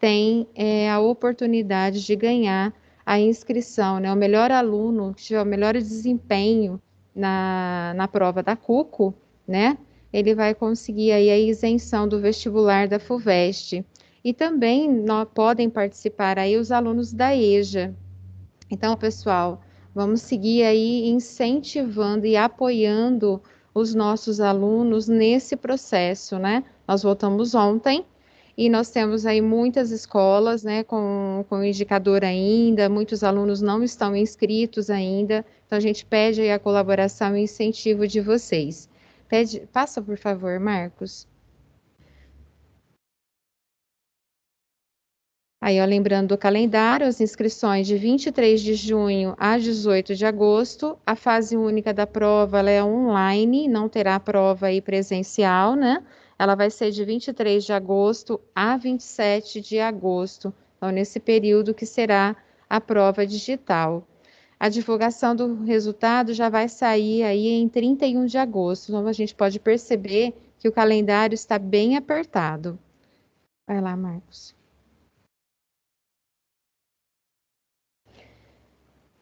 S2: tem a oportunidade de ganhar a inscrição, né? O melhor aluno que tiver o melhor desempenho na prova da CUCO, né? Ele vai conseguir aí a isenção do vestibular da FUVEST. E também podem participar aí os alunos da EJA. Então, pessoal, vamos seguir aí incentivando e apoiando os nossos alunos nesse processo, né? Nós voltamos ontem e nós temos aí muitas escolas, né, com indicador ainda, muitos alunos não estão inscritos ainda, então a gente pede aí a colaboração e incentivo de vocês. Passa, por favor, Marcos. Aí, ó, lembrando do calendário, as inscrições de 23 de junho a 18 de agosto. A fase única da prova ela é online, não terá prova aí presencial, né? Ela vai ser de 23 de agosto a 27 de agosto, então nesse período que será a prova digital. A divulgação do resultado já vai sair aí em 31 de agosto, então a gente pode perceber que o calendário está bem apertado. Vai lá, Marcos.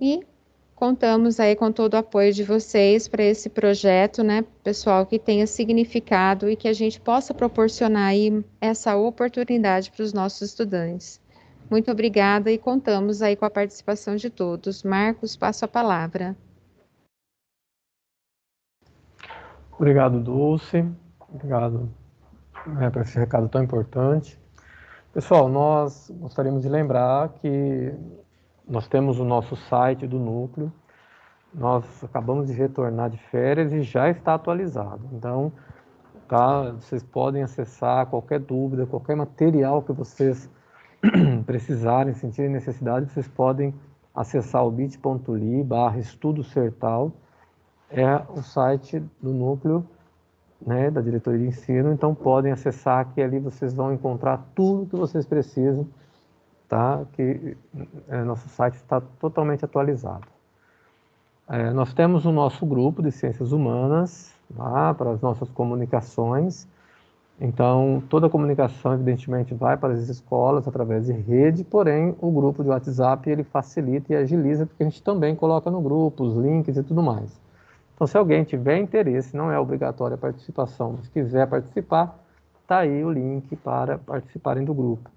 S2: E contamos aí com todo o apoio de vocês para esse projeto, né, pessoal, que tenha significado e que a gente possa proporcionar aí essa oportunidade para os nossos estudantes. Muito obrigada e contamos aí com a participação de todos. Marcos, passo a palavra.
S1: Obrigado, Dulce. Obrigado por esse recado tão importante. Pessoal, nós gostaríamos de lembrar que nós temos o nosso site do núcleo, nós acabamos de retornar de férias e já está atualizado. Então, tá, vocês podem acessar qualquer dúvida, qualquer material que vocês precisarem, sentirem necessidade, vocês podem acessar o bit.ly/estudosertal, é o site do núcleo, né, da diretoria de ensino, então podem acessar que ali vocês vão encontrar tudo que vocês precisam, tá? Que nosso site está totalmente atualizado. Nós temos o nosso grupo de ciências humanas, lá, para as nossas comunicações. Então, toda a comunicação, evidentemente, vai para as escolas através de rede, porém, o grupo de WhatsApp, ele facilita e agiliza, porque a gente também coloca no grupo os links e tudo mais. Então, se alguém tiver interesse, não é obrigatória a participação, mas quiser participar, está aí o link para participarem do grupo.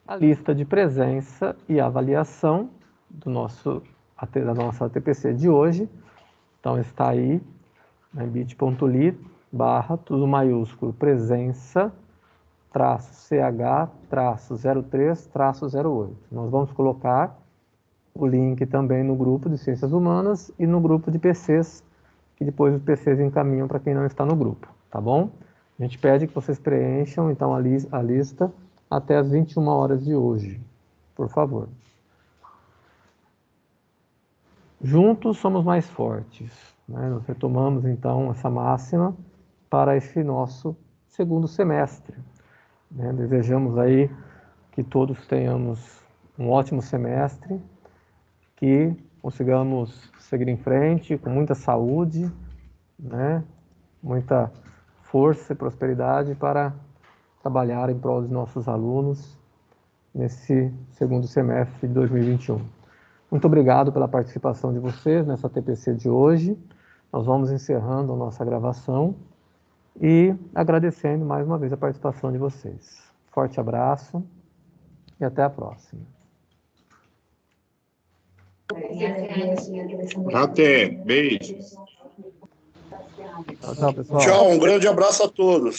S1: A lista de presença e avaliação da nossa TPC de hoje, então está aí, né, bit.ly, tudo maiúsculo, presença-ch-03-08. Nós vamos colocar o link também no grupo de Ciências Humanas e no grupo de PCs, que depois os PCs encaminham para quem não está no grupo, tá bom? A gente pede que vocês preencham, então, a lista até as 21 horas de hoje, por favor. Juntos somos mais fortes, né? Nós retomamos, então, essa máxima para esse nosso segundo semestre, né? Desejamos aí que todos tenhamos um ótimo semestre, que consigamos seguir em frente com muita saúde, né? Muita força e prosperidade para trabalhar em prol dos nossos alunos nesse segundo semestre de 2021. Muito obrigado pela participação de vocês nessa TPC de hoje. Nós vamos encerrando a nossa gravação e agradecendo mais uma vez a participação de vocês. Forte abraço e até a próxima.
S3: Até, beijo.
S1: Tchau, pessoal.
S3: Tchau, um grande abraço a todos.